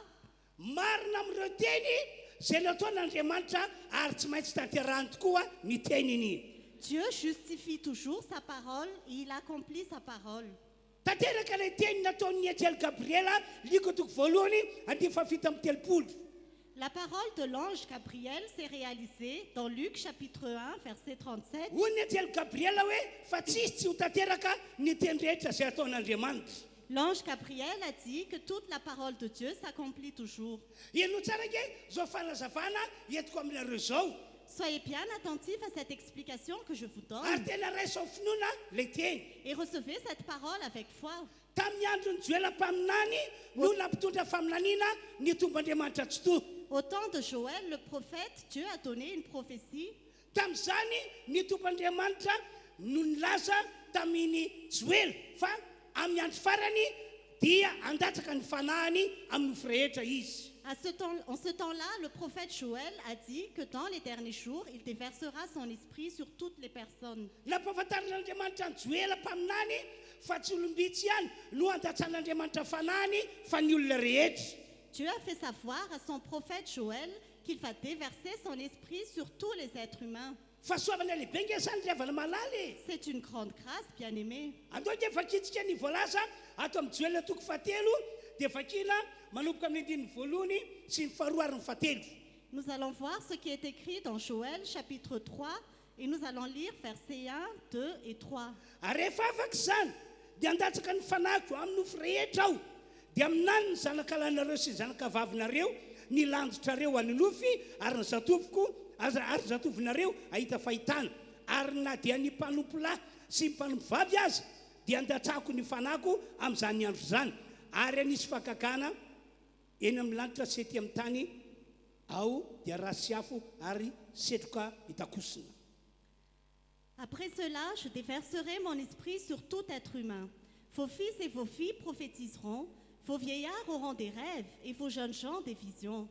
marina amin'ireo teny zay nataon'Andriamanitra ary tsy maintsy tanterahany tokoa ny teniny. Dieu justifie toujours sa parole et il accomplit sa parole. Tanteraka ilay teny nataon'ny anjely Gabriela liko toko voalohany andimy fafito amby telopolo. La parole de l'ange Gabriel s'est réalisée dans Luc chapitre 1 verset 37. Hoy ny anjely Gabriela hoe fa tsisy tsy ho tanteraka ny teny rehetra zay ataon'Andriamanitra. L'ange Gabriel a dit que toute la parole de Dieu s'accomplit toujours. Ino tsara ke zao fanazavana entiko aminareo zao. Soyez bien attentifs à cette explication que je vous donne Ary tena raisao finoana le teny. et recevez cette parole avec foi. Tamin'ny andron'ny Joela-paminany no nampitondra faminaniana ny tomb'Andriamanitra tsy to. Au temps de Joël, le prophète, Dieu a donné une prophétie. Tamin'izany ny tomb'Andriamanitra no nilaza tamin'ny Joela fa amin'ny andro farany dia andatsaka ny fanahany amin'ny nofo rehetra izy. En ce temps-là, le prophète Joël a dit que dans les derniers jours, il déversera son esprit sur toutes les personnes. Nampahafantarin'Andriamanitra ny Joela-paminany fa tsy olombitsy ihany no andatsan'Andriamanitra fanahany fa ny olona rehetra. Dieu a fait savoir à son prophète Joël qu'il va déverser son esprit sur tous les êtres humains. Fahasoavana lehibe nge zany riavana malala. C'est une grande grâce, bien-aimé. Andao dia vakitsika ny voalaza ato amin'ny Joela toko fahatelo dia vakina manomboka amin'ny andininy voalohany sy ny faharoa ary ny fahatelo. Nous allons voir ce qui est écrit dans Joël chapitre 3 et nous allons lire versets 1, 2 et 3. Ary rehefa afaka izany dia andatsaka ny fanahiko amin'ny nofo rehetra aho dia aminany ny zanakalanareo sy ny zanakavavinareo ny lanjotrareo any nofy ary ny zatoviko ary zatovinareo ahita fahitana ary na dia ny mpanompo lahy sy ny mpanompo vavy aza dia andatsako ny fanahiko amin'izany andro zany ary anisy fakakana eny amin'ny lanitra sy ety amin'ny tany ao dia rasy afo ary setroka hitakosina. Après cela, je déverserai mon esprit sur tout être humain. Vos fils et vos filles prophétiseront, vos vieillards auront des rêves et vos jeunes gens des visions.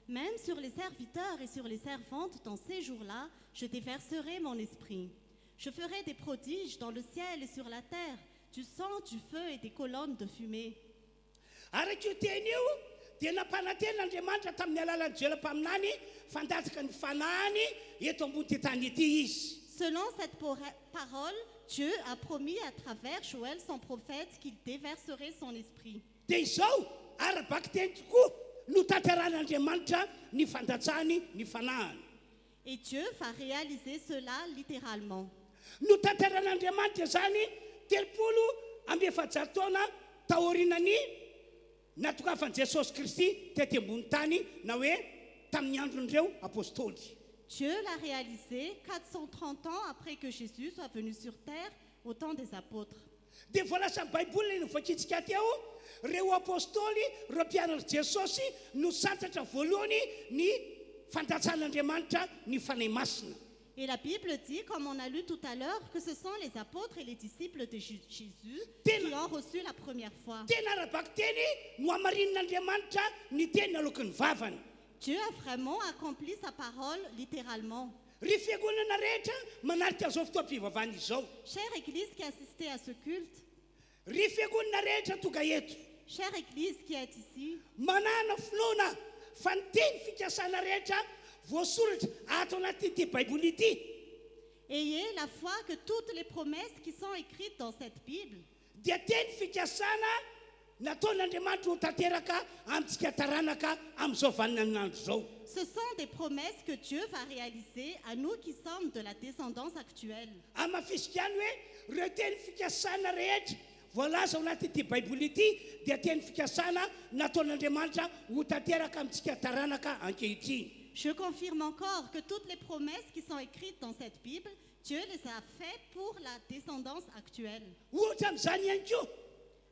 Même sur les serviteurs et sur les servantes dans ces jours-là, je déverserai mon esprit. Je ferai des prodiges dans le ciel et sur la terre, du sang, du feu et des colonnes de fumée. Araka io teny io dia nampanaten'Andriamanitra tamin'ny alalan'ny Joela-paminany fandatsaka ny fanahany eto ambony ty tany ety izy. Selon cette parole, Dieu a promis à travers Joël son prophète qu'il déverserait son esprit. Dia izao arabaka teny tokoa no tanteran'Andriamanitra ny fandatsahany ny fanahany. Et Dieu va réaliser cela littéralement. No tanteran'Andriamanitra zany telopolo amby efajato taona taorinany natokafan'i Jesosy Kristy tety ambony tany na hoe tamin'ny andron'ireo apôstôly. Dieu l'a réalisé 430 ans après que Jésus soit venu sur terre au temps des apôtres. Dia voalaza ny Baiboly no vakitsika teo reo apôstôly reo mpianatra Jesosy no santatra voalohany ny fandatsan'Andriamanitra ny fanahy masina. Et la Bible dit, comme on a lu tout à l'heure, que ce sont les apôtres et les disciples de Jésus qui ont reçu la première fois. Tena arabaka teny no hamarin'Andriamanitra ny teny alokan'ny vavany. Dieu a vraiment accompli sa parole littéralement. Ry fiangonana rehetra manarika zao fotoam-pivavahana izao. Chère Église qui assistait à ce culte, Ry fiangonana rehetra tonga eto chère Église qui est ici, manana finoana fa ny teny fikasana rehetra voasoratra ato anatyty Baiboly ity. ayez la foi que toutes les promesses qui sont écrites dans cette Bible Dia teny fikasana nataon'Andriamanitra ho tanteraka amintsika taranaka amin'izao vaninandro zao. ce sont des promesses que Dieu va réaliser à nous qui sommes de la descendance actuelle. Amafisika ihany hoe reo teny fikasana rehetra voalaza ao anatyty Baiboly ity dia teny fikasana nataon'Andriamanitra ho tanteraka amintsika taranaka ankehitriny. Je confirme encore que toutes les promesses qui sont écrites dans cette Bible, Dieu les a faites pour la descendance actuelle. Ohatra amin'izany ihany koa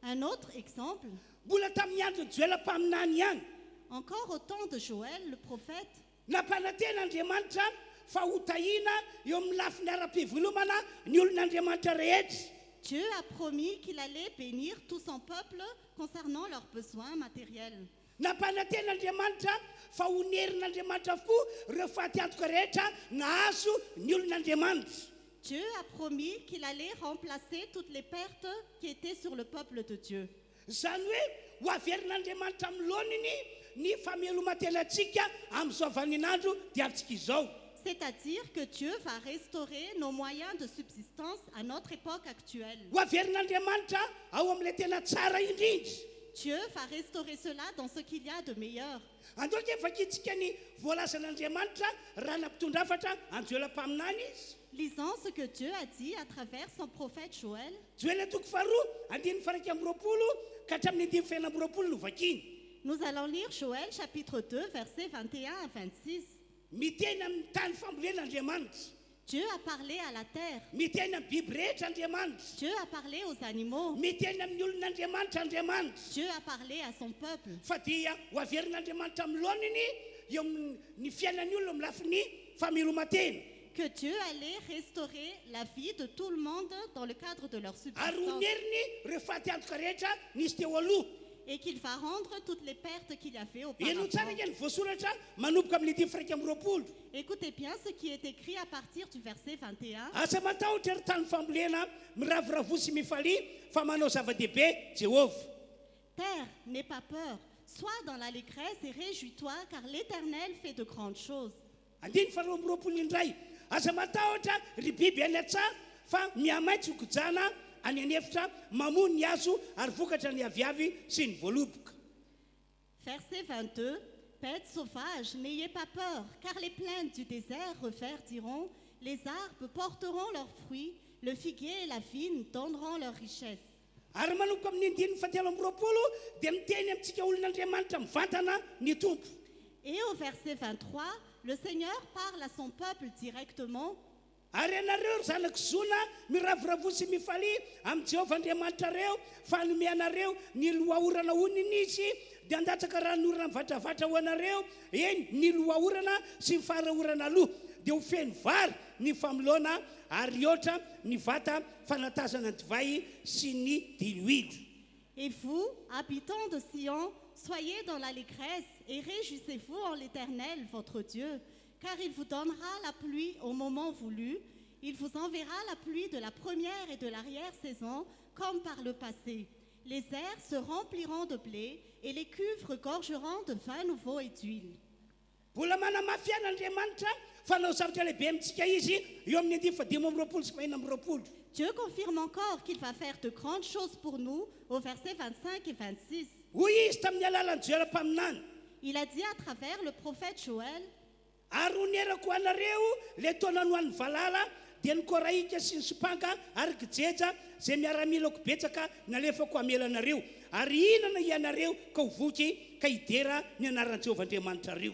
Un autre exemple, mbola tamin'ny andron'ny Joela-paminany ihany encore au temps de Joël, le prophète, nampanaten'Andriamanitra fa ho tahina eo amin'ny lafiny ara-pivelomana ny olon'Andriamanitra rehetra. Dieu a promis qu'il allait bénir tout son peuple concernant leurs besoins matériels. Nampanaten'Andriamanitra fa ho nerin'Andriamanitra fo reo fahatyantoka rehetra nahazo ny olon'Andriamanitra. Dieu a promis qu'il allait remplacer toutes les pertes qui étaient sur le peuple de Dieu. Zany hoe ho averin'Andriamanitra amin'ny laoniny ny famelomatenatsika amin'izao vaninandro diavintsika izao. C'est-à-dire que Dieu va restaurer nos moyens de subsistance à notre époque actuelle. Ho averin'Andriamanitra ao amin'ilay tena tsara indrindra. Dieu va restaurer cela dans ce qu'il y a de meilleur. Andao ke vakitsika ny voalazan'Andriamanitra raha nampitondra hafatra anjoelam-paminany izy. Lisons ce que Dieu a dit à travers son prophète Joël. Joël toko faharoa andiny faraika amby roapolo ka hatramin'ny andimy fena amby roapolo no vakiny. Nous allons lire Joël chapitre 2, versets 21 à 26. Miteny amin'ny tany fambolen'Andriamanitra. Dieu a parlé à la terre. Miteny amin'ny biby rehetra Andriamanitra. Dieu a parlé aux animaux. Miteny amin'ny olon'Andriamanitra Andriamanitra. Dieu a parlé à son peuple. Fa dia ho averin'Andriamanitra amin'ny laoniny eo amin'ny fiainan'ny olona amin'ny lafin'ny famelomatena. Que Dieu allait restaurer la vie de tout le monde dans le cadre de leur Ary subsistance. honeriny rehefa faty antoka rehetra nisy teo aloha. Et qu'il va rendre toutes les pertes qu'il y a fait Eno auparavant. tsara ny voasoratra manomboka amin'ny dimy faraika amby roapolo. Écoutez bien ce qui est écrit à partir du verset 21. Asa matahotra ry tany fambolena miravoravo sy mifalia fa manao zava-dehibe Jehovah. Terre, n'aie pas peur. Sois dans l'allégresse et réjouis-toi, car l'Éternel fait de grandes choses. Andiny faharoa amby roapolo indray. Asa matahotra ry biby any an-tsaha fa miamaitsy hokojana any anefitra mamono ny azo ary vokatra ny aviavy sy ny voaloboka. Verset 22. Bêtes sauvages, n'ayez pas peur, car les plaines du désert reverdiront, les arbres porteront leurs fruits, le figuier et la vigne donneront leur richesse. Ary manomboka amin'ny andininy fahatelo amby roapolo dia miteny amintsika olon'Andriamanitra mivantana ny tompo. Et au verset 23, le Seigneur parle à son peuple directement. Ary ianareo ry zanako zona miravoravo sy mifalia amin'ny Jehovah Andriamanitra reo fa hanome anareo ny lohaorana oniny izy dia andatsaka ranon'orana mivatravatra ho anareo eny ny lohaorana sy ny faraorana aloha dia ho feno vary ny familona ary oatra ny vata fanatazana ny divay sy ny diloilo. Et vous, habitants de Sion, soyez dans l'allégresse et réjouissez-vous en l'Éternel, votre Dieu, car il vous donnera la pluie au moment voulu. Il vous enverra la pluie de la première et de l'arrière-saison, comme par le passé. Les airs se rempliront de blé et les cuves regorgeront de vin nouveau et d'huile. Mbola manamafy an'Andriamanitra fanao zavatra lehibe amintsika izy eo amin'ny andimy fadimy amby roapolo sy fahina amby roapolo. Dieu confirme encore qu'il va faire de grandes choses pour nous au verset 25 et 26. Hoy izy tamin'ny alalan'ny joelam-paminany. Il a dit à travers le prophète Joël, Ary honerako anareo le taona no an'ny valala dia ny koraika sy ny sopanka ary kijeja zay miaramilako betsaka nalefako hamela anareo ary inana ianareo ka ho voky ka hidera ny anaran'i Jehovah Andriamanitra reo.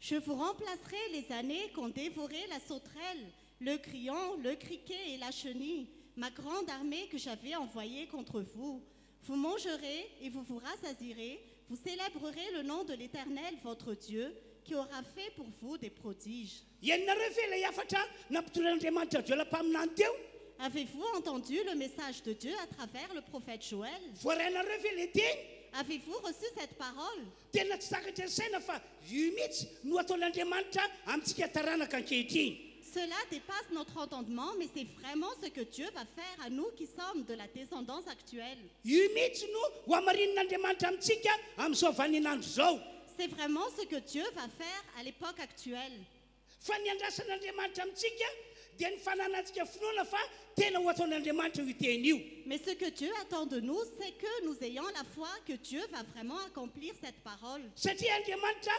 je vous remplacerai les années qu'ont dévoré la sauterelle, le grillon, le criquet et la chenille, ma grande armée que j'avais envoyée contre vous. Vous mangerez et vous vous rassasierez, vous célébrerez le nom de l'Éternel, votre Dieu, qui aura fait pour vous des prodiges. Ianareo ve ilay afatra nampitoran'Andriamanitra joelam-paminany teo? Avez-vous entendu le message de Dieu à travers le prophète Joël? Voarainareo ve le teny? Avez-vous reçu cette parole? Tena tsy takatra ny saina fa io mihitsy no ataon'Andriamanitra amintsika taranaka ankehitriny. Cela dépasse notre entendement, mais c'est vraiment ce que Dieu va faire à nous qui sommes de la descendance actuelle. Io mihitsy no ho amarin'Andriamanitra amintsika amin'izao vaninandro zao. C'est vraiment ce que Dieu va faire à l'époque actuelle. Fa ny andrasan'Andriamanitra amintsika dia ny fananantsika finoana fa tena ho ataon'Andriamanitra io teny io. Mais ce que Dieu attend de nous, c'est que nous ayons la foi que Dieu va vraiment accomplir cette parole. Satria Andriamanitra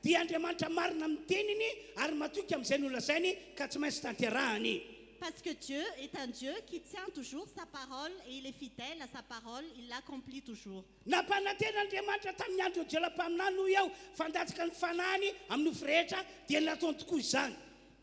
dia Andriamanitra marina amin'ny teniny ary matoky amin'izay nolazainy ka tsy maintsy tanterahany. Parce que Dieu est un Dieu qui tient toujours sa parole et il est fidèle à sa parole, il l'accomplit toujours. Nampananten'Andriamanitra tamin'ny andro joelam-paminany no eo fandatsaka ny fanahiny amin'ny nofo rehetra dia nataony tokoa izany.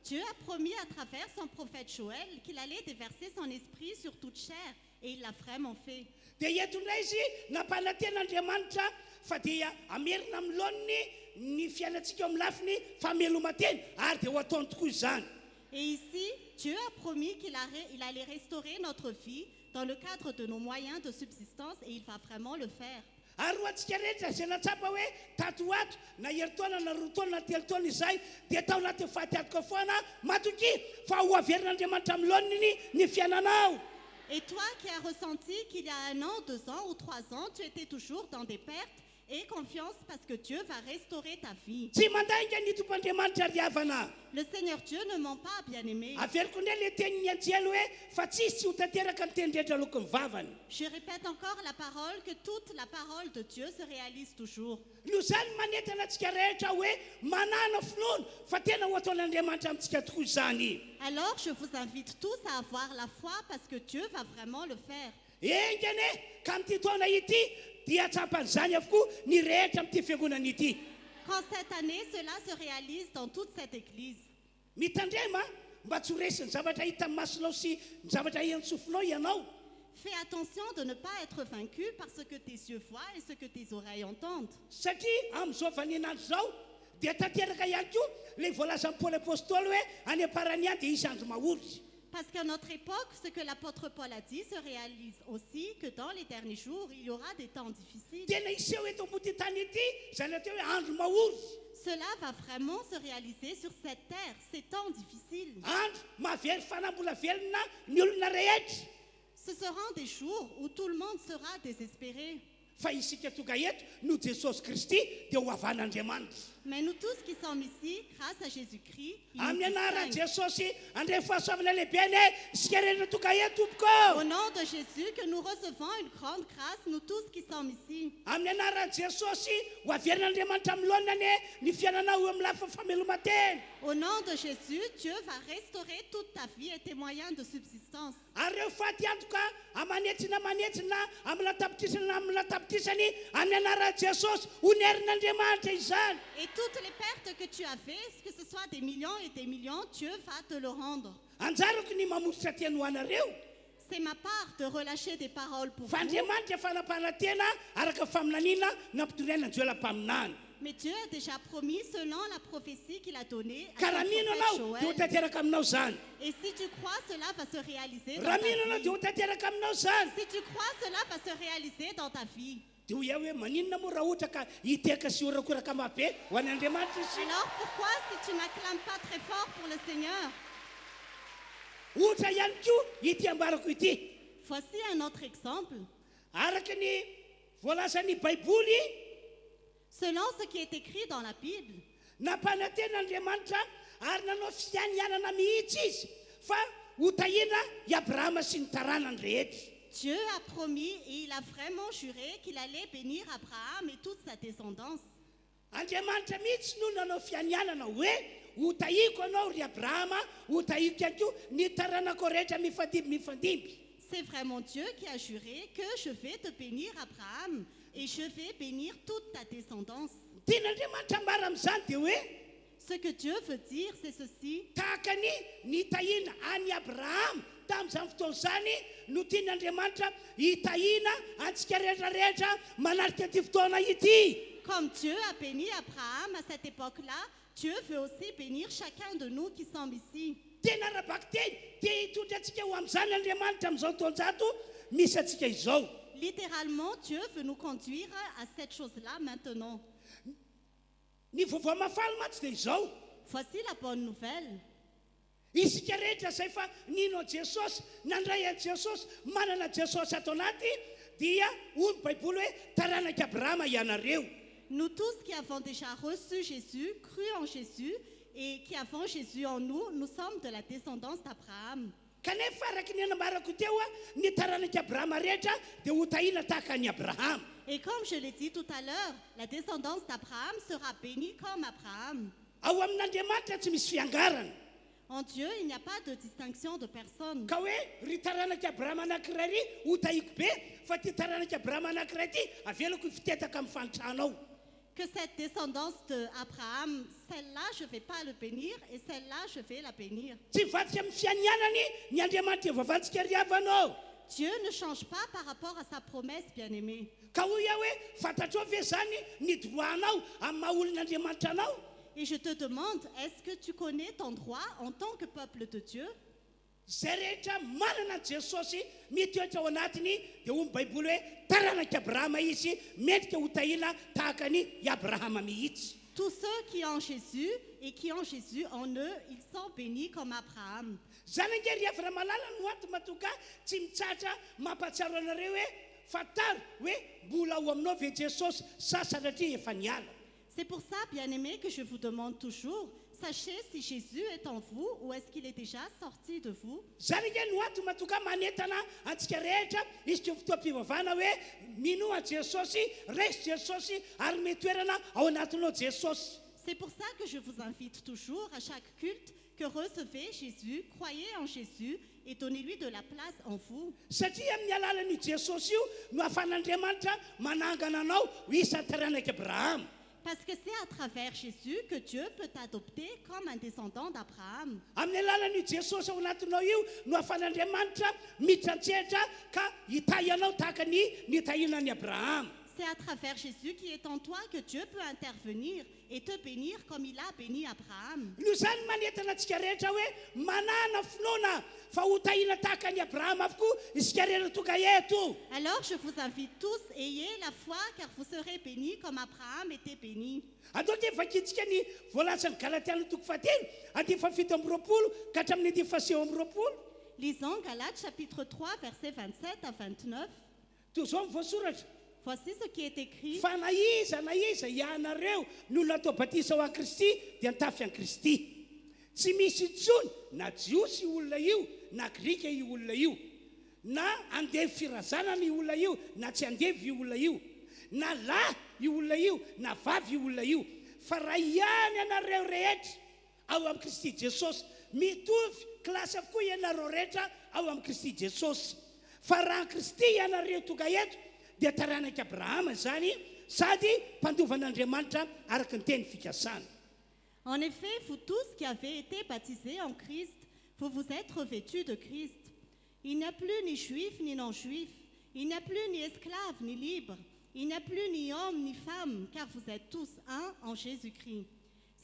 Dieu a promis à travers son prophète Joël qu'il allait déverser son esprit sur toute chair et il l'a vraiment fait. Dia eto indray izy nampananten'Andriamanitra fa dia amerina amin'ny laoniny ny fiainantsika eo amin'ny lafiny famelomateny ary dia ho ataony tokoa izany. Et ici, Dieu a promis qu'il allait restaurer notre vie dans le cadre de nos moyens de subsistance et il va vraiment le faire. Ary ho antsika rehetra izay natsapa hoe tato ato na herintaona na roa taona na telo taona izay dia tao anaty fahatyatoka foana matoky fa ho averin'Andriamanitra amin'ny laoniny ny fiainanao. Et toi qui as ressenti qu'il y a 1 an, 2 ans ou 3 ans, tu étais toujours dans des pertes, Aie confiance parce que Dieu va restaurer ta vie. Tsy mandainga ny tompoandriamanitra riavana. Le Seigneur Dieu ne ment pas, bien-aimé. Averiko indray le teny ny anjely hoe fa tsisy tsy ho tanteraka ny teny rehetra loko ny vavany. Je répète encore la parole, que toute la parole de Dieu se réalise toujours. No zany manentana antsika rehetra hoe manana finoana fa tena ho ataon'Andriamanitra amintsika tokoa izany. Alors je vous invite tous à avoir la foi parce que Dieu va vraiment le faire. Engane ka amin'ity taona ity dia tsapan'izany avokoa ny rehetra amin'ity fiangonana ity. Quand cette année, cela se réalise dans toute cette église. Mitandrema mba tsy ho resy ny zavatra hita amin'ny masonao sy ny zavatra iantsofinao ianao. Fais attention de ne pas être vaincu par ce que tes yeux voient et ce que tes oreilles entendent. Satria amin'izao vaninandro zao dia tanteraka ihany koa ilay voalazan'ny Paoly apôstôly hoe any am-parany any dia hisy andro mahory. Parce qu'à notre époque, ce que l'apôtre Paul a dit se réalise aussi que dans les derniers jours, il y aura des temps difficiles. Tena iseho eto ambony tany ity izany atao hoe andro mahory. Cela va vraiment se réaliser sur cette terre, ces temps difficiles. Andro mahavery fanambola velona ny olona rehetra. Ce seront des jours où tout le monde sera désespéré. Fa isika tonga eto no Jesosy Kristy dia ho avan'Andriamanitra. Mais nous tous qui sommes ici, grâce à Jésus-Christ, il nous Amin'ny anaran'i distingue. Jesosy andray fahasoavana lehibe isika rehetra tonga eto tompoko. Au nom de Jésus, que nous recevons une grande grâce, nous tous qui sommes ici. Amin'ny anaran'i Jesosy ho averin'Andriamanitra milonany ny fiainanao eo amin'ny lafa fameloma-teny. Au nom de Jésus, Dieu va restaurer toute ta vie et tes moyens de subsistance. Ary reo faty antoka amanetsina amina tapitrisany amin'ny anaran'i Jesosy ho nerin'Andriamanitra izany. Et toutes les pertes que tu as faites, que ce soit des millions et des millions, Dieu va te le rendre. Anjarako ny mamosotra teny ho anareo. C'est ma part de relâcher des paroles pour Fa vous. Andriamanitra fanapahana tena araka faminaniana nampitoreana Dieu la mpaminany. Mais Dieu a déjà promis, selon la prophétie qu'il a donnée à Ka raha son mino prophète anao dia ho Joël. tanteraka aminao zany. Et si tu crois, cela va se réaliser dans Raha ta mino anao dia vie. ho tanteraka aminao zany. Si tu crois, cela va se réaliser dans ta vie. Dia ho ia hoe maninona moa raha ohatra ka hiteka sy horakoraka mabe ho an'Andriamanitra izy. Alors pourquoi, si tu n'acclames pas très fort pour le Seigneur? Ohatra ihany koa ity ambarako ity. Voici un autre exemple. Araka ny voalazan'ny Baiboly, Selon ce qui est écrit dans la Bible, nampananten'Andriamanitra ary nanao fianianana mihitsy izy fa ho tahina i Abrahama sy ny taranany rehetra. Dieu a promis et il a vraiment juré qu'il allait bénir Abraham et toute sa descendance. Andriamanitra mihitsy no nanao fianianana hoe ho tahiko anao ry Abrahama, ho tahiko ihany koa ny taranako rehetra mifandimby. C'est vraiment Dieu qui a juré que je vais te bénir, Abraham, et je vais bénir toute ta descendance. Tian'Andriamanitra ambara amin'izany dia hoe Ce que Dieu veut dire, c'est ceci. tahaka ny tahina any Abrahama tamin'izany fotoana izany no tian'Andriamanitra hitahina antsika rehetrarehetra manarika ity fotoana ity. Comme Dieu a béni Abraham à cette époque-là, Dieu veut aussi bénir chacun de nous qui sommes ici. Tena raha teny tia hitondra antsika ho amin'izany Andriamanitra amin'izao taonjato misy antsika izao. Littéralement, Dieu veut nous conduire à cette chose-là maintenant. Ny vaovao mafaly matsy dia izao. Voici la bonne nouvelle. Isika rehetra izay fa nino Jesosy, nandray an'i Jesosy, manana Jesosy ato anaty dia hoy ny Baiboly hoe taranaka Abrahama ianareo. Nous tous qui avons déjà reçu Jésus, cru en Jésus et qui avons Jésus en nous, nous sommes de la descendance d'Abraham. Kanefa araka ny anambarako teo ny taranaka Abrahama rehetra dia ho tahina tahaka an'i Abrahama. Et comme je l'ai dit tout à l'heure, la descendance d'Abraham sera bénie comme Abraham. Ao amin'Andriamanitra tsy misy fiangarana. En Dieu, il n'y a pas de distinction de personne. Ka hoe ry taranaka Abrahama anankiray ry ho tahiko be fa ty taranaka Abrahama anankiray ty avelako fitetaka amin'ny fanitranao. Que cette descendance d'Abraham, celle-là, je ne vais pas le bénir et celle-là, je vais la bénir. Tsy vadika amin'ny fianianany ny Andriamanitra vavantsika riavanao. Dieu ne change pas par rapport à sa promesse, bien-aimé. Ka ho ia hoe fantatrao ve zany ny droanao amin'ny maha olon'Andriamanitra anao. Et je te demande, est-ce que tu connais ton droit en tant que peuple de Dieu? Zay rehetra manana an Jesosy mitoetra ao anatiny dia hoy ny Baiboly hoe taranaka Abrahama izy mendrika ho tahina tahaka ny Abrahama mihitsy. Tous ceux qui ont Jésus et qui ont Jésus en eux, ils sont bénis comme Abraham. Zany angery avy raha malala no ato matoka tsy mitsatra mampahatsiaro anareo hoe fataro hoe mbola ao aminao ve Jesosy sasana hatria efa niala. C'est pour ça, bien-aimés, que je vous demande toujours, sachez si Jésus est en vous ou est-ce qu'il est déjà sorti de vous. Zany nge no ato matoka manentana antsika rehetra isika fotoam-pivavahana hoe minoa Jesosy, resy Jesosy ary metoerana ao anatinao Jesosy. C'est pour ça que je vous invite toujours à chaque culte que recevez Jésus, croyez en Jésus et donnez-lui de la place en vous. Satria amin'ny alalan'io Jesosy io no ahafahan'Andriamanitra manangana anao ho isan'ny taranaka Abraham. Parce que c'est à travers Jésus que Dieu peut t'adopter comme un descendant d'Abraham. Amin'ny alalan'io Jesosy ao anatinao io no ahafahan'Andriamanitra mitrantsehatra ka hitahy anao tahaka ny nitahinan'i Abraham. C'est à travers Jésus qui est en toi que Dieu peut intervenir et te bénir comme il a béni Abraham. Noho zany manentana antsika rehetra hoe manana finoana fa ho tahina tahaka ny Abraham avokoa isika rehetra tonga eto. Alors je vous invite tous, ayez la foi car vous serez bénis comme Abraham était béni. Andao dia vakitsika ny voalasan'ny Galatiana toko fahatelo andiny fafito amby roapolo ka hatramin'ny andiny faseo amby roapolo. Lisons Galates chapitre 3 versets 27 à 29. Toy izao ny voasoratra. Voici ce qui est écrit. Fa na iza ianareo no natao batisa ho an'i Kristy dia nitafy an'i Kristy. Tsy misy intsony na jiosy io olona io na grika io olona io na andevy firazanana io olona io na tsy andevy io olona io na lahy io olona io na vavy io olona io fa raha ihany ianareo rehetra ao amin'i Kristy Jesosy mitovy klasy avokoa ianareo rehetra ao amin'i Kristy Jesosy fa raha an'i Kristy ianareo tonga eto dia taranaka Abraham zany sady mpandovan'Andriamanitra araka ny teny fikasana. En effet, vous tous qui avez été baptisés en Christ, vous vous êtes revêtus de Christ. Il n'y a plus ni juif ni non-juif, il n'y a plus ni esclave ni libre, il n'y a plus ni homme ni femme, car vous êtes tous un en Jésus-Christ.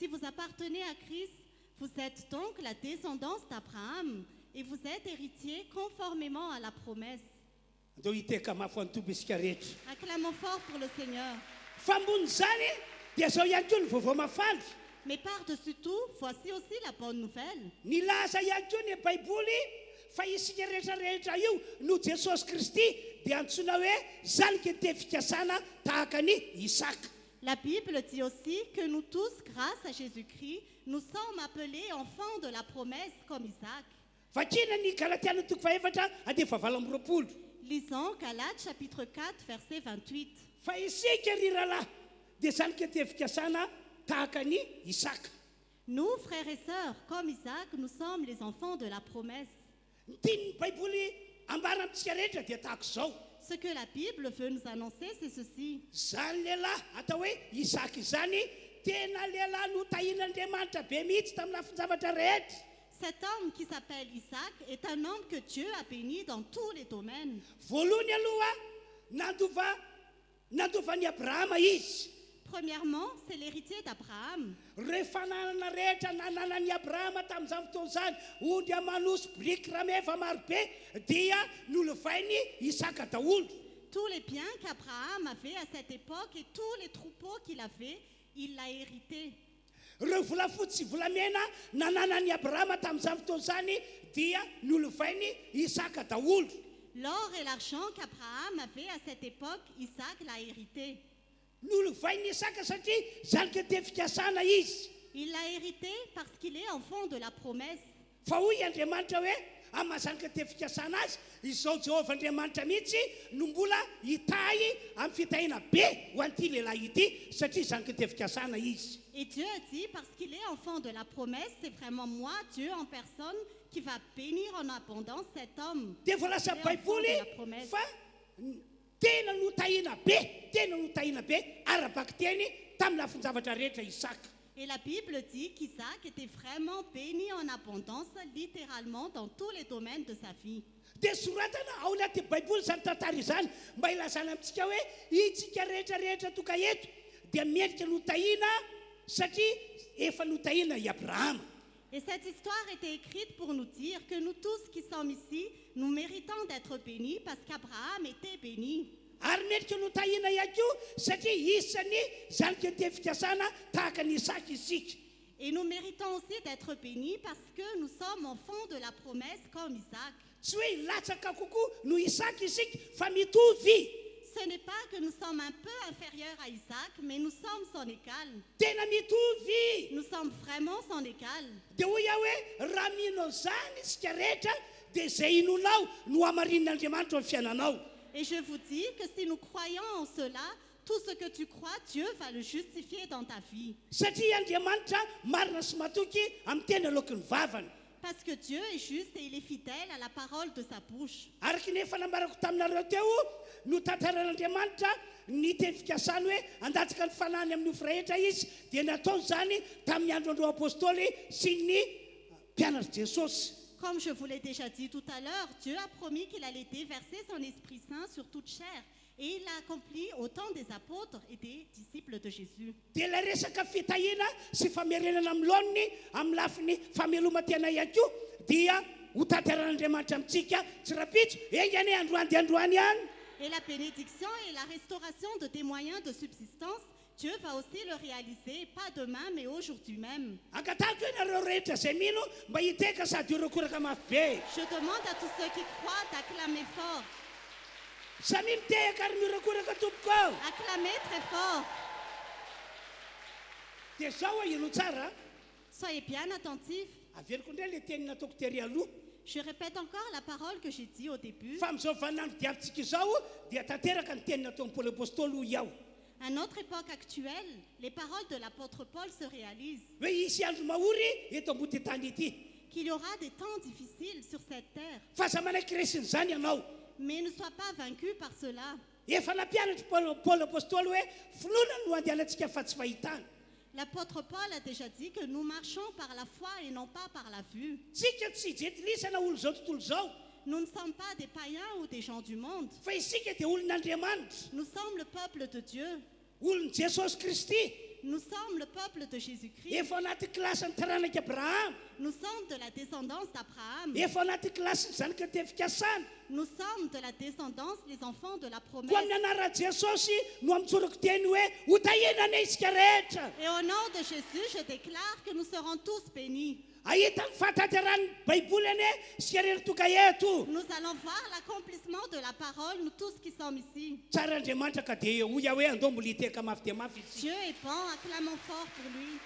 Si vous appartenez à Christ, vous êtes donc la descendance d'Abraham et vous êtes héritiers conformément à la promesse. Andao hiteka mafy an'ny toby isika rehetra. Acclamons fort pour le Seigneur. Fa ambony zany dia zao ihany koa ny vaovao mafaly. Mais par-dessus tout, voici aussi la bonne nouvelle. Nilaza ihany koa ny Baiboly fa isika rehetrarehetra io no Jesosy Kristy dia antsoina hoe zanaka te fikasana tahaka ny Isaka. La Bible dit aussi que nous tous, grâce à Jésus-Christ, nous sommes appelés enfants de la promesse comme Isaac. Vakina ny Galatiana toko faefatra andiny fahavalo amby roapolo. Lisons Galates chapitre 4 verset 28. Fa isika ry rahalahy dia zanaka te fikasana tahaka ny Isaka. Nous, frères et sœurs, comme Isaac, nous sommes les enfants de la promesse. Ny tian'ny Baiboly ambara amintsika rehetra dia tahaka izao. Ce que la Bible veut nous annoncer, c'est ceci. Zany lehilahy atao hoe Isaka izany tena lehilahy no tahin'Andriamanitra be mihitsy tamin'ny lafin-javatra rehetra. Cet homme qui s'appelle Isaac est un homme que Dieu a béni dans tous les domaines. Voalohany aloha nandovan'i Abrahama izy. Premièrement, c'est l'héritier d'Abraham. Rehefa nanana rehetra nananan'i Abrahama tamin'izany fotoana zany ondry amanosy briky rameva marobe dia nolovainy Isaka daholo. Tous les biens qu'Abraham avait à cette époque et tous les troupeaux qu'il avait, il l'a hérité. Reo volafotsy sy volamena nananan'i Abrahama tamin'izany fotoana zany dia nolovainy Isaka daholo. L'or et l'argent qu'Abraham avait à cette époque, Isaac l'a hérité. Nolovainy Isaka satria zanaka te fikasana izy. Il l'a hérité parce qu'il est enfant de la promesse. Fa hoy Andriamanitra hoe amazanaka te fikasana azy izao Jehovah Andriamanitra mihitsy no mbola hitahy amin'ny fitahina be ho an'ity lehilahy ity satria zanaka te fikasana izy. Et Dieu a dit, parce qu'il est enfant de la promesse, c'est vraiment moi, Dieu en personne, qui va bénir en abondance cet homme. Dia voalasa Baiboly fa tena notahina be arabaka teny tamin'ny lafin-javatra rehetra Isaka. Et la Bible dit qu'Isaac était vraiment béni en abondance, littéralement dans tous les domaines de sa vie. Dia soratana ao anaty Baiboly zany tantara izany mba ilazana amintsika hoe itsika rehetrarehetra tonga eto dia mendrika notahina satria efa notahina i Abraham. Et cette histoire était écrite pour nous dire que nous tous qui sommes ici, nous méritons d'être bénis parce qu'Abraham était béni. Ary mendrika notahina ihany koa satria isan'ny zanaka te fikasana tahaka ny Isaka isika. Et nous méritons aussi d'être bénis parce que nous sommes enfants de la promesse comme Isaac. tsy hoe latsaka kokoa no Isaka isika fa mitovy. Ce n'est pas que nous sommes un peu inférieurs à Isaac, mais nous sommes son égal. Tena mitovy. Nous sommes vraiment son égal. Dia hoy aho hoe raha minao zany isika rehetra dia izay inonao no hamarin'Andriamanitra amin'ny fiainanao. Et je vous dis que si nous croyons en cela, tout ce que tu crois, Dieu va le justifier dans ta vie. Satria Andriamanitra marina sy matoky amin'ny tena lokon'ny vavany. Parce que Dieu est juste et il est fidèle à la parole de sa bouche. Araky ny efa nambarako taminareo teo no tantaran'Andriamanitra ny teny fikasany hoe andatsaka ny fanany amin'ny ofo rehetra izy dia natao zany tamin'ny andron'ireo apôstôly sy ny mpianatra Jesosy. Comme je vous l'ai déjà dit tout à l'heure, Dieu a promis qu'il allait déverser son Esprit Saint sur toute chair. Et il l'a accompli au temps des apôtres et des disciples de Jésus. Dia ilay resaka fitahiana sy famerenana amin'ny laoniny amin'ny lafiny fameloma-tena ihany koa dia ho tantaran'Andriamanitra amintsika tsy rapitso engany androany dia androany ihany. Et la bénédiction et la restauration de tes moyens de subsistance, Dieu va aussi le réaliser, pas demain, mais aujourd'hui même. Ankatako ianareo rehetra izay mino mba hiteka sady irekoraka mafy be. Je demande à tous ceux qui croient d'acclamer fort. Samy mitehaka ary mirekoraka tompoko. Acclamez très fort. Dia zao ino tsara. Soyez bien attentifs. Averiko indray le teny nataoko tery aloha. Je répète encore la parole que j'ai dit au début. Fa amin'izao vaninandro diavintsika izao dia tanteraka ny teny nataon'ny Paul apôstôly hoy aho. À notre époque actuelle, les paroles de l'apôtre Paul se réalisent. Hoe hisy andro mahory eto ambony tany ity. Qu'il y aura des temps difficiles sur cette terre. Fa za manaiky resiny zany ianao. Mais ne sois pas vaincu par cela. Efa nampianatra Paul apôstôly hoe finoana no andehanantsika fa tsy fahitana. L'apôtre Paul a déjà dit que nous marchons par la foi et non pas par la vue. Tsika tsy jetilisana olo zao tontolo zao. Nous ne sommes pas des païens ou des gens du monde. Fa isika dia olon'Andriamanitra. Nous sommes le peuple de Dieu. Olon'i Jesosy Kristy. Nous sommes le peuple de Jésus-Christ. Efa anaty kilasy ny taranaka Abraham. Nous sommes de la descendance d'Abraham. Efa anaty kilasy ny zanaka teo fikasana. Nous sommes de la descendance des enfants de la Ko promesse. amin'ny anaran'i Jesosy no amitsorako teny hoe ho tahinana isika rehetra. Et au nom de Jésus, je déclare que nous serons tous bénis. Ahita ny fahatanterany Baiboly ane isika rehetra toka eto. Nous allons voir l'accomplissement de la parole, nous tous qui sommes ici. Tsara Andriamanitra ka dia hoy aho hoe andao mbola hiteka mafy dia mafy isika. Dieu est bon, acclamons fort pour lui.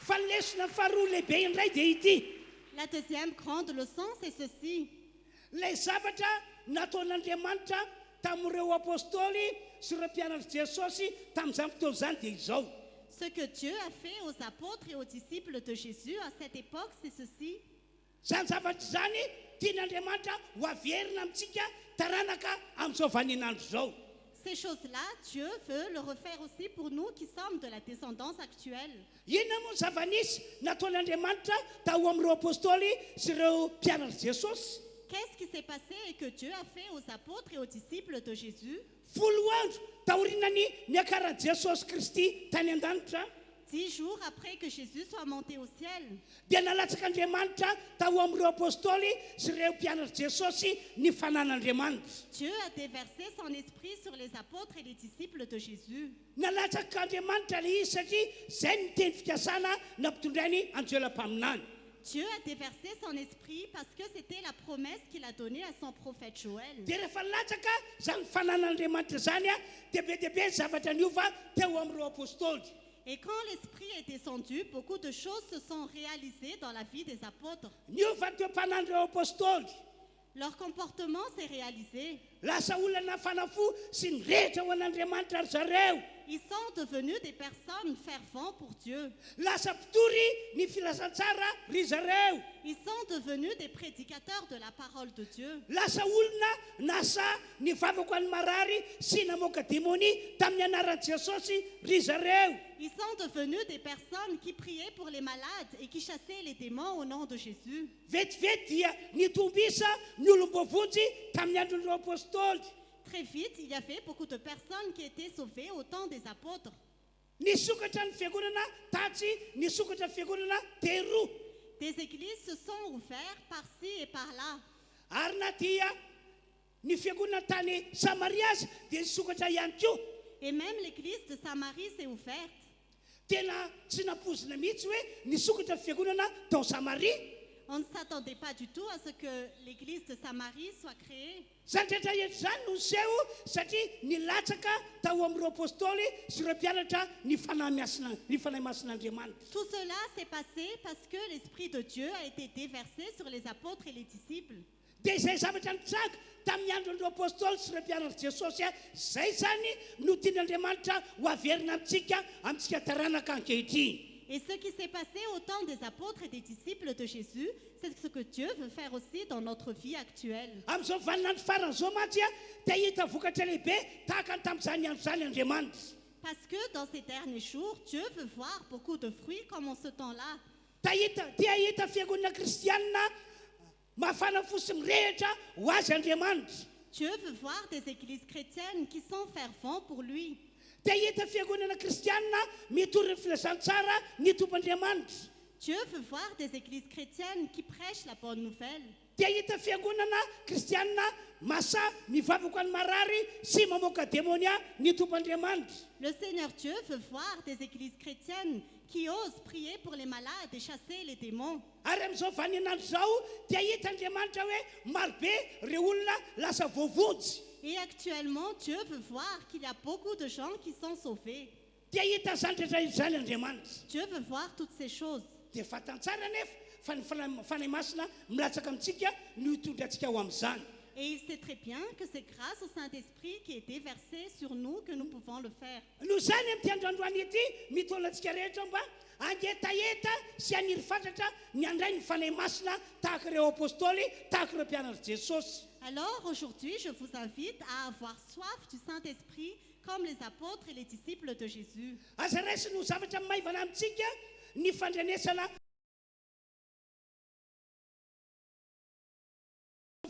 Fa ny lesona faharoa lehibe indray dia ity. La deuxième grande leçon, c'est ceci. Ilay zavatra nataon'Andriamanitra tamin'ireo apôstôly sy ireo mpianatra Jesosy tamin'izany fotoana izany dia izao. Ce que Dieu a fait aux apôtres et aux disciples de Jésus à cette époque, c'est ceci. Zany zavatra zany tian'Andriamanitra ho averina amintsika taranaka amin'izao vaninandro zao. Ces choses-là, Dieu veut le refaire aussi pour nous qui sommes de la descendance actuelle. Inona moa ny zava-nisy nataon'Andriamanitra tao amin'ireo apôstôly sy ireo mpianatra Jesosy? Qu'est-ce qui s'est passé et que Dieu a fait aux apôtres et aux disciples de Jésus? Folo andro taorinany niakaran'i Jesosy Kristy tany an-danitra. 10 jours après que Jésus soit monté au ciel, Dia nalatsak'Andriamanitra tao amin'ireo apôstôly sy ireo mpianatra Jesosy ny fanan'Andriamanitra. Dieu a déversé son esprit sur les apôtres et les disciples de Jésus. Nalatsak'Andriamanitra le izy satria zay ny teny fikasana nampitondrainy anjelam-paminany. Dieu a déversé son esprit parce que c'était la promesse qu'il a donnée à son prophète Joël. Dia rehefa latsaka zany fanan'Andriamanitra zany a dia be dia be zavatra niova teo amin'ireo apôstôly. Et quand l'esprit est descendu, beaucoup de choses se sont réalisées dans la vie des apôtres. Niova teo ampanan'ireo apôstôly. Leur comportement s'est réalisé. Lasa olana fanafo sy ny rehetra ho an'Andriamanitra ry zareo. Ils sont devenus des personnes ferventes pour Dieu. Lasa mpitory ny filasan-tsara ry zareo. Ils sont devenus des prédicateurs de la parole de Dieu. Lasa olona nasa nivavako an'ny marary sy namoaka démonie tamin'ny anaran'i Jesosy ry zareo. Ils sont devenus des personnes qui priaient pour les malades et qui chassaient les démons au nom de Jésus. Vetivety dia nitombisa ny olombovonjy tamin'ny andron'ireo apôstôly. Très vite, il y avait beaucoup de personnes qui étaient sauvées au temps des apôtres. Nisokatra ny fiangonana tatsy, nisokatra ny fiangonana teroa. Des églises se sont ouvertes par-ci et par-là. Ary na dia ny fiangonana tany Samaria azy dia nisokatra ihany koa. Et même l'église de Samarie s'est ouverte. Tena tsy nampozina mihitsy hoe nisokatra ny fiangonana tao Samaria. On ne s'attendait pas du tout à ce que l'église de Samarie soit créée. Zany rehetra eto zany no seho satria nilatsaka tao amin'ireo apôstôly sy ireo mpianatra ny fanahy masin'Andriamanitra. Tout cela s'est passé parce que l'Esprit de Dieu a été déversé sur les apôtres et les disciples. Dia izay zavatra nitranga tamin'ny andron'ireo apôstôly sy ireo mpianatra Jesosy zay zany no tian'Andriamanitra ho averina amintsika taranaka ankehitriny. Et ce qui s'est passé au temps des apôtres et des disciples de Jésus, c'est ce que Dieu veut faire aussi dans notre vie actuelle. Amin'izao vaninandro faran'izao mantsy dia hita vokatra lehibe tahaka ny tamin'izany andro zany Andriamanitra. Parce que dans ces derniers jours, Dieu veut voir beaucoup de fruits comme en ce temps-là. Dia hita fiangonana kristianina mafana fo sy mirehitra ho azy Andriamanitra. Dieu veut voir des églises chrétiennes qui sont fervents pour lui. Dia hita fiangonana kristianina mitory ny filazantsara ny tomp'Andriamanitra. Dieu veut voir des églises chrétiennes qui prêchent la bonne nouvelle. Dia hita fiangonana kristianina masa mivavaka ny marary sy mamoaka démonia ny tomp'Andriamanitra. Le Seigneur Dieu veut voir des églises chrétiennes qui osent prier pour les malades et chasser les démons. Ary amin'izao vaninandro zao dia hita Andriamanitra hoe marobe ireo olona lasa voavonjy. Et actuellement, Dieu veut voir qu'il y a beaucoup de gens qui sont sauvés. Dia hita zany rehetra zany Andriamanitra. Dieu veut voir toutes ces choses. Dia fantantsara nefa fa ny fanahy masina milatsaka amintsika no hitondra antsika ho amin'izany. Et il sait très bien que c'est grâce au Saint-Esprit qui est déversé sur nous que nous pouvons le faire. No zany amin'ity androandroany ity mitondra antsika rehetra mba angetaheta sy aniry fatratra ny andray ny fanahy masina tahaka ireo apôstôly tahaka ireo mpianatra Jesosy. Alors aujourd'hui, je vous invite à avoir soif du Saint-Esprit comme les apôtres et les disciples de Jésus. Aza raisy no zavatra maivana amintsika ny fandrenesana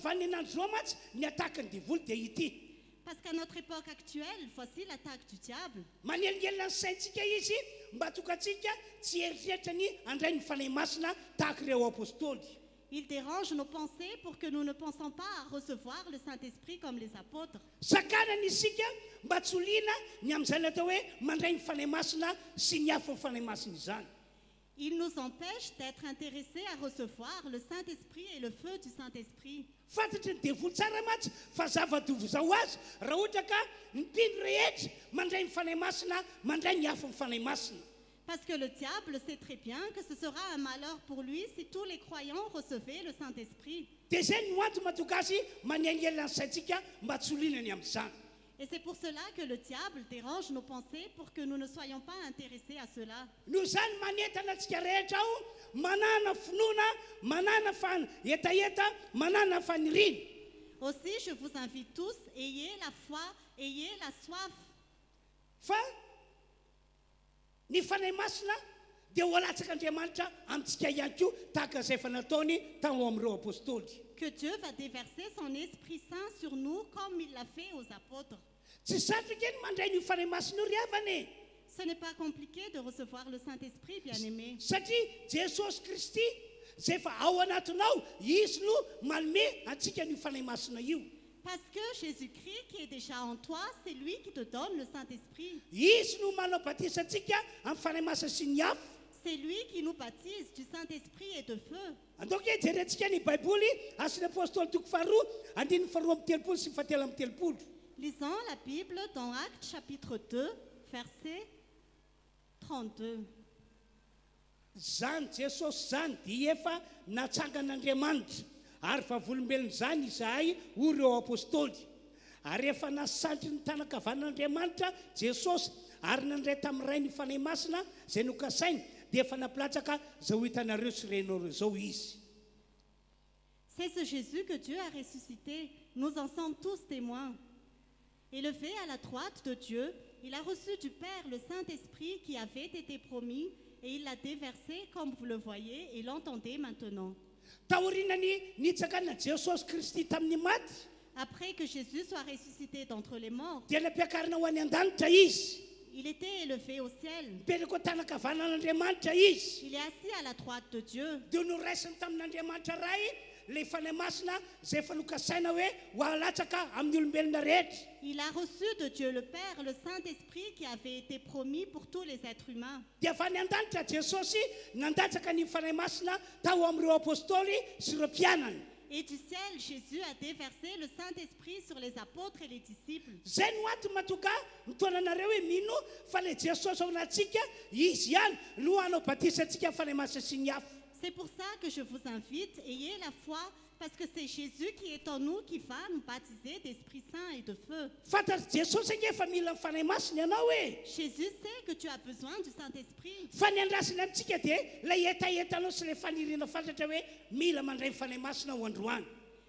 vaninandro zao mantsy ny ataka ny divoly dia ity. Parce qu'à notre époque actuelle, voici l'attaque du diable. Maneligelina ny saintsika izy mba tokantsika tsy eritreritra ny andray ny fanahy masina tahaka ireo apôstôly. Il dérange nos pensées pour que nous ne pensons pas à recevoir le Saint-Esprit comme les apôtres. Sakanana isika mba tsy holiana ny amin'izany atao hoe mandray ny fanahy masina sy ny hafa ny fanahy masina izany. Il nous empêche d'être intéressés à recevoir le Saint-Esprit et le feu du Saint-Esprit. Fantatry ny devoly tsara mantsy fa zava-dovo zao azy raha ohatra ka ny mpino rehetra mandray ny fanahy masina mandray ny hafa ny fanahy masina. Parce que le diable sait très bien que ce sera un malheur pour lui si tous les croyants recevaient le Saint-Esprit. Dia zay no antony mahatonga azy manengelina ny saintsika mba tsy holiana ny amin'izany. Et c'est pour cela que le diable dérange nos pensées pour que nous ne soyons pas intéressés à cela. No zany manentana antsika rehetra ao manana finoana manana etaeta manana fanirina. Aussi, je vous invite tous, ayez la foi, ayez la soif. Fa ny fanahy masina dia ho alatsak'Andriamanitra amintsika ihany koa tahaka izay efa nataony tao amin'ireo apôstôly. Que Dieu va déverser son Esprit Saint sur nous comme il l'a fait aux apôtres. Tsy satroka eny mandray ny fanahy masina io ry havany. Ce n'est pas compliqué de recevoir le Saint-Esprit, bien-aimé. Satria Jesosy Kristy zay efa ao anatinao izy no manome antsika ny fanahy masina io. Parce que Jésus-Christ qui est déjà en toi, c'est lui qui te donne le Saint-Esprit. Izy no manao batisa antsika amin'ny fanahy masina sy ny hafa. C'est lui qui nous baptise du Saint-Esprit et de feu. Andoko jerentsika ny baiboly asiny apôstôly toko faharoa andininy faharoa amby telopolo sy fahatelo amby telopolo. Lisons la Bible dans Actes chapitre 2, verset 32. Zany Jesosy zany dia efa natsangan'Andriamanitra ary vavolombelona zany izahay ho ireo apôstôly. Ary efa nasantry ny tanakavan'Andriamanitra Jesosy ary nandray tamin'iray ny fanahy masina zay nokasainy dia efa napilatsaka zao hitanareo sy renao zao izy. C'est ce Jésus que Dieu a ressuscité. Nous en sommes tous témoins. Élevé à la droite de Dieu, il a reçu du Père le Saint-Esprit qui avait été promis et il l'a déversé comme vous le voyez et l'entendez maintenant. Taorinany nitsakana Jesosy Kristy tamin'ny maty Après que Jésus soit ressuscité d'entre les morts, dia nampiakarina ho any an-danitra izy. il était élevé au ciel. Mipetraka ao tanakavanan'Andriamanitra izy. Il est assis à la droite de Dieu. Dia noraisiny tamin'Andriamanitra ray le fanahy masina zay fanokasaina hoe ho alatsaka amin'ny olombelona rehetra. Il a reçu de Dieu le Père le Saint-Esprit qui avait été promis pour tous les êtres humains. Dia avy any an-danitra Jesosy nandatsaka ny fanahy masina tao amin'ireo apôstôly sy ireo mpianany. Et du ciel, Jésus a déversé le Saint-Esprit sur les apôtres et les disciples. Zay no antony mahatonga mitonanareo hoe mino fa le Jesosy ao anatsika izy ihany no hanao batisantsika fanahy masina sy ny hafa. C'est pour ça que je vous invite, ayez la foi, parce que c'est Jésus qui est en nous qui va nous baptiser d'Esprit Saint et de feu. Fantatry Jesosy ake efa mila ny fanahy masina ianao e. Jésus sait que tu as besoin du Saint-Esprit. Fa ny andrasiny amintsika dia ilay etaetanao sy ilay faniriana fantatra hoe mila mandray ny fanahy masina ho androany.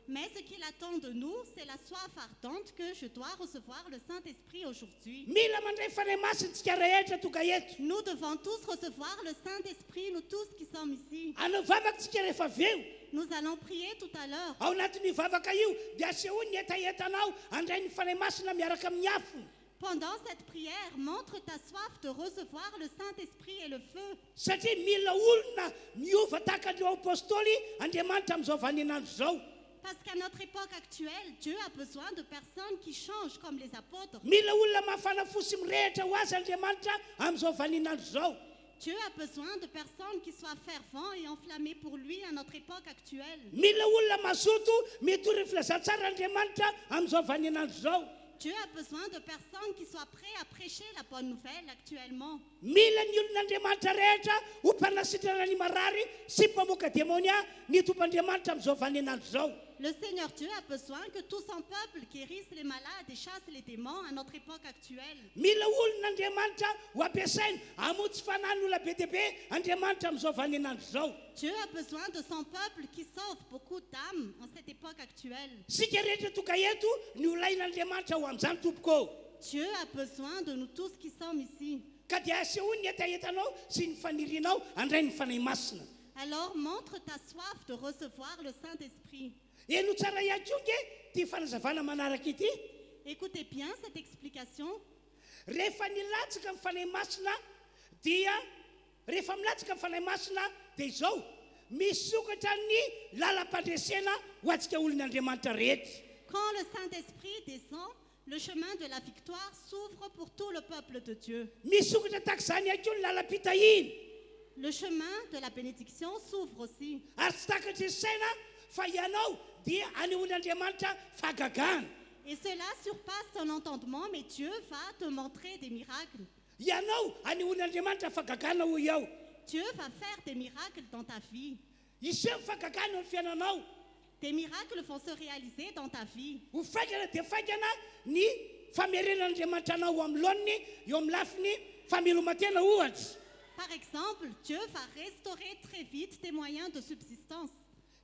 Mais ce qu'il attend de nous, c'est la soif ardente que je dois recevoir le Saint-Esprit aujourd'hui. Mila mandray fanahy masina tsika rehetra tonga eto. Nous devons tous recevoir le Saint-Esprit, nous tous qui sommes ici. Anao vavaka tsika rehefa avy eo. Nous allons prier tout à l'heure. Ao anatin'ny vavaka io dia asehoany ny etaetanao handray ny fanahy masina miaraka amin'ny afo. Pendant cette prière, montre ta soif de recevoir le Saint-Esprit et le feu. Satria mila olona miova tahaka an'ireo apôstôly Andriamanitra amin'izao vaninandro zao. Parce qu'à notre époque actuelle, Dieu a besoin de personnes qui changent comme les apôtres. Mila olona mafana fo sy mirehitra ho azy Andriamanitra amin'izao vaninandro zao. Dieu a besoin de personnes qui soient fervents et enflammés pour lui à notre époque actuelle. Mila olona mazoto mitory filazantsara Andriamanitra amin'izao vaninandro zao. Dieu a besoin de personnes qui soient prêts à prêcher la bonne nouvelle actuellement. Mila ny olon'Andriamanitra rehetra ho mpanasitrana ny marary sy mpamoaka démonia ny tomp'Andriamanitra amin'izao vaninandro zao. Le Seigneur Dieu a besoin que tout son peuple guérisse les malades et chasse les démons à notre époque actuelle. Mila olon'Andriamanitra ho ampiasaina hamonjy fanahy ny olona be dia be Andriamanitra amin'izao vaninandro zao. Dieu a besoin de son peuple qui sauve beaucoup d'âmes en cette époque actuelle. Sika rehetra tonga eto ny olain'Andriamanitra ho amin'izany tompoko. Dieu a besoin de nous tous qui sommes ici. Ka dia asehony ny etaetanao sy ny fanirianao handray ny fanahy masina. Alors montre ta soif de recevoir le Saint-Esprit. Eno tsara ihany koa nge ty fanazavana manaraka ity. Écoutez bien cette explication. Rehefa nilatsaka ny fanahy masina dia rehefa milatsaka ny fanahy masina dia izao misokatra ny lalam-pandresena ho antsika olon'Andriamanitra rehetra. Quand le Saint-Esprit descend, le chemin de la victoire s'ouvre pour tout le peuple de Dieu. Misokatra tahaka izany ihany koa ny lalam-pitahiny. Le chemin de la bénédiction s'ouvre aussi. Ary tsy takatra ny saina fa ianao dia anehoan'Andriamanitra fahagagana. Et cela surpasse ton entendement, mais Dieu va te montrer des miracles. Ianao anehoan'Andriamanitra fahagagana ho iao. Dieu va faire des miracles dans ta vie. Iseho fahagagana ny fiainanao. Tes miracles vont se réaliser dans ta vie. Ho faikana dia faikana ny famerenan'Andriamanitra anao amin'ny laoniny eo amin'ny lafiny famelomantena ohatra. Par exemple, Dieu va restaurer très vite tes moyens de subsistance.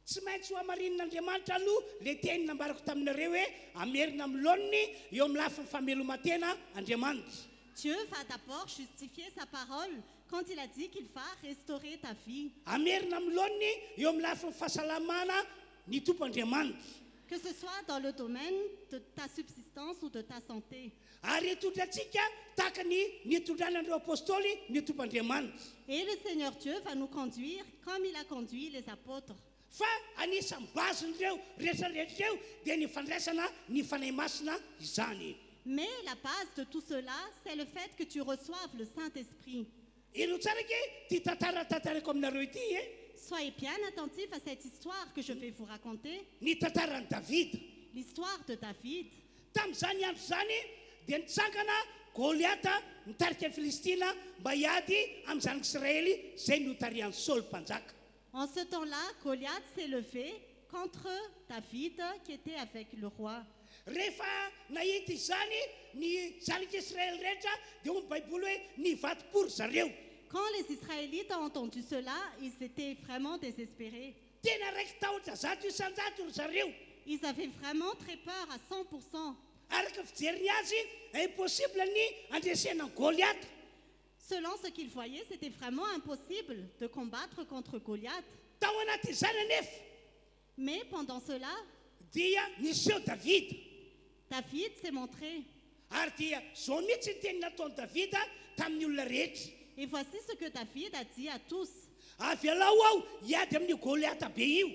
Tsy maintsy ho amarin'Andriamanitra aloha le teny nambarako taminareo hoe amerina amin'ny laoniny eo amin'ny lafiny famelomantena Andriamanitra. Dieu va d'abord justifier sa parole quand il a dit qu'il va restaurer ta vie. Amerina amin'ny laoniny eo amin'ny lafiny fahasalamana ny tompo Andriamanitra. Que ce soit dans le domaine de ta subsistance ou de ta santé. Ary etondrantsika tahaka ny nitondranan'ireo apôstôly ny tompo Andriamanitra. Et le Seigneur Dieu va nous conduire comme il a conduit les apôtres. Fa anisan'ny bazin'ireo rehetrarehetrareo dia ny fandraisana ny fanahy masina izany. Mais la base de tout cela, c'est le fait que tu reçoives le Saint-Esprit. Eno tsara ke ty tantara tantarako aminareo ity e. Soyez bien attentifs à cette histoire que je vais vous raconter. Ny tantaran'i Davida. L'histoire de David. Tamin'izany andro zany dia nitsangana Goliata nitarika ny Filistina mba hiady amin'izany Israely zay notarian'ny Saul mpanjaka. En ce temps-là, Goliath s'est levé contre David qui était avec le roi. Rehefa nahita izany ny zanak'Israely rehetra dia hoy ny Baiboly hoe nivady-poro zareo. Quand les Israélites ont entendu cela, ils étaient vraiment désespérés. Tena raiky tahotra zato isan-jato ry zareo. Ils avaient vraiment très peur à 100%. Araka fijeriny azy impossible ny andresena Goliath. Selon ce qu'ils voyaient, c'était vraiment impossible de combattre contre Goliath. Tao anaty izany anefa Mais pendant cela, dia niseho Davida. David s'est montré. Ary dia zao mihitsy ny teny nataony Davida tamin'ny olona rehetra. Et voici ce que David a dit à tous. Avy alao aho hiady amin'ny Goliata be io.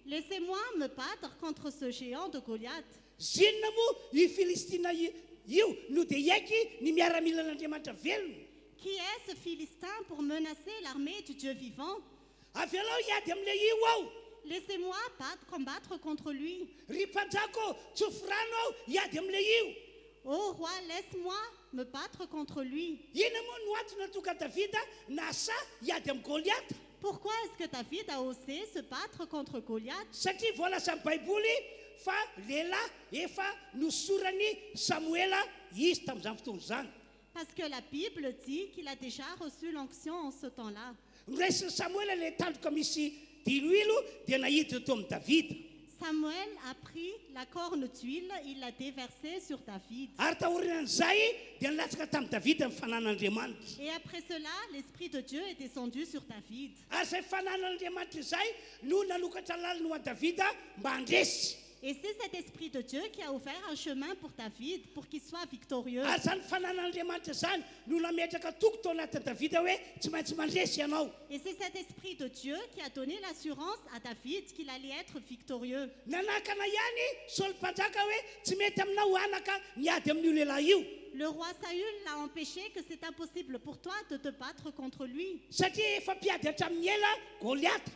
Laissez-moi me battre contre ce géant de Goliath. zinona moa i filistina io no dia iaiky ny miaramila an'Andriamanitra velona. Qui est ce Philistin pour menacer l'armée du Dieu vivant? Avy alao hiady amin'ilay io aho. Laissez-moi combattre contre lui. Ry mpanjako tsofirano aho hiady amin'ilay io. Ô roi, laisse-moi me battre contre lui. Ina moa no antony tonga Davida nasa hiady amin'ny Goliath. Pourquoi est-ce que David a osé se battre contre Goliath? Satria voalaza amin'ny Baiboly fa lehilahy efa nosorany Samuela izy tamin'izany fotoana izany. Parce que la Bible dit qu'il a déjà reçu l'onction en ce temps-là. Niraisiny Samuela ilay tandroka misy diloilo dia nahiditra teo amin'ny Davida. Samuel a pris la corne d'huile, il l'a déversée sur David. Ary tahorinan'izay dia nilatsaka tamin'ny Davida ny fanan'Andriamanitra. Et après cela, l'Esprit de Dieu est descendu sur David. Ary izay fanan'Andriamanitra izay no nanokatra laliny ho an'i Davida mba handresy. Et c'est cet Esprit de Dieu qui a ouvert un chemin pour David, pour qu'il soit victorieux. Ary zany fanan'Andriamanitra zany no nametraka toko tao anatin'i Davida hoe tsy maintsy mandresy ianao. Et c'est cet Esprit de Dieu qui a donné l'assurance à David qu'il allait être victorieux. Nanakana ihany Saoly mpanjaka hoe tsy mety aminao anaka niady amin'io lehilahy io. Le roi Saül l'a empêché que c'est impossible pour toi de te battre contre lui. Satria efa mpiady hatramin'ny ela Goliath.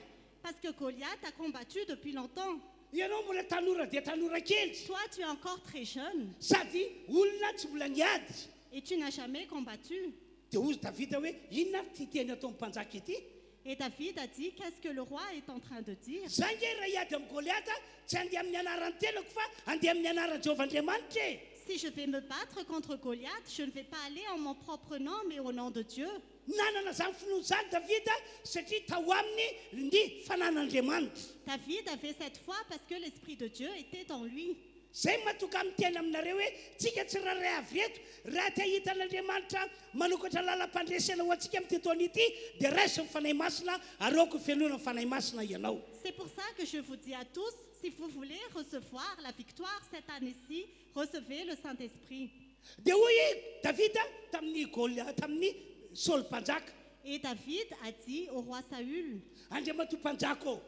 Parce que Goliath a combattu depuis longtemps. Ianao mbola tanora dia tanora kely. Toi, tu es encore très jeune Sady olona tsy mbola niady. et tu n'as jamais combattu. Dia hozy Davida hoe inona ty teny ataon'ny mpanjaka ity? Et David a dit, qu'est-ce que le roi est en train de dire? Zay nge raha hiady amin'ny Goliath tsy handeha amin'ny anaran'ny tenako fa handeha amin'ny anaran'i Jehovah-Andriamanitra e. Si je vais me battre contre Goliath, je ne vais pas aller en mon propre nom, mais au nom de Dieu. Nanana zany finoana zany Davida satria tao aminy ny fanan'Andriamanitra. David avait cette foi parce que l'Esprit de Dieu était en lui. Zay matoka amin'ny tena aminareo hoe tsika tsy raha ray avy eto raha te hitan'Andriamanitra manokatra lalam-pandresena ho antsika amin'ny tontolo ity dia raisy ny fanahy masina aroako fianoana ny fanahy masina ianao. C'est pour ça que je vous dis à tous, si vous voulez recevoir la victoire cette année-ci, recevez le Saint-Esprit. Dia hoy Davida tamin'ny Saoly mpanjaka. Et David a dit au roi Saül, Andriamato mpanjako,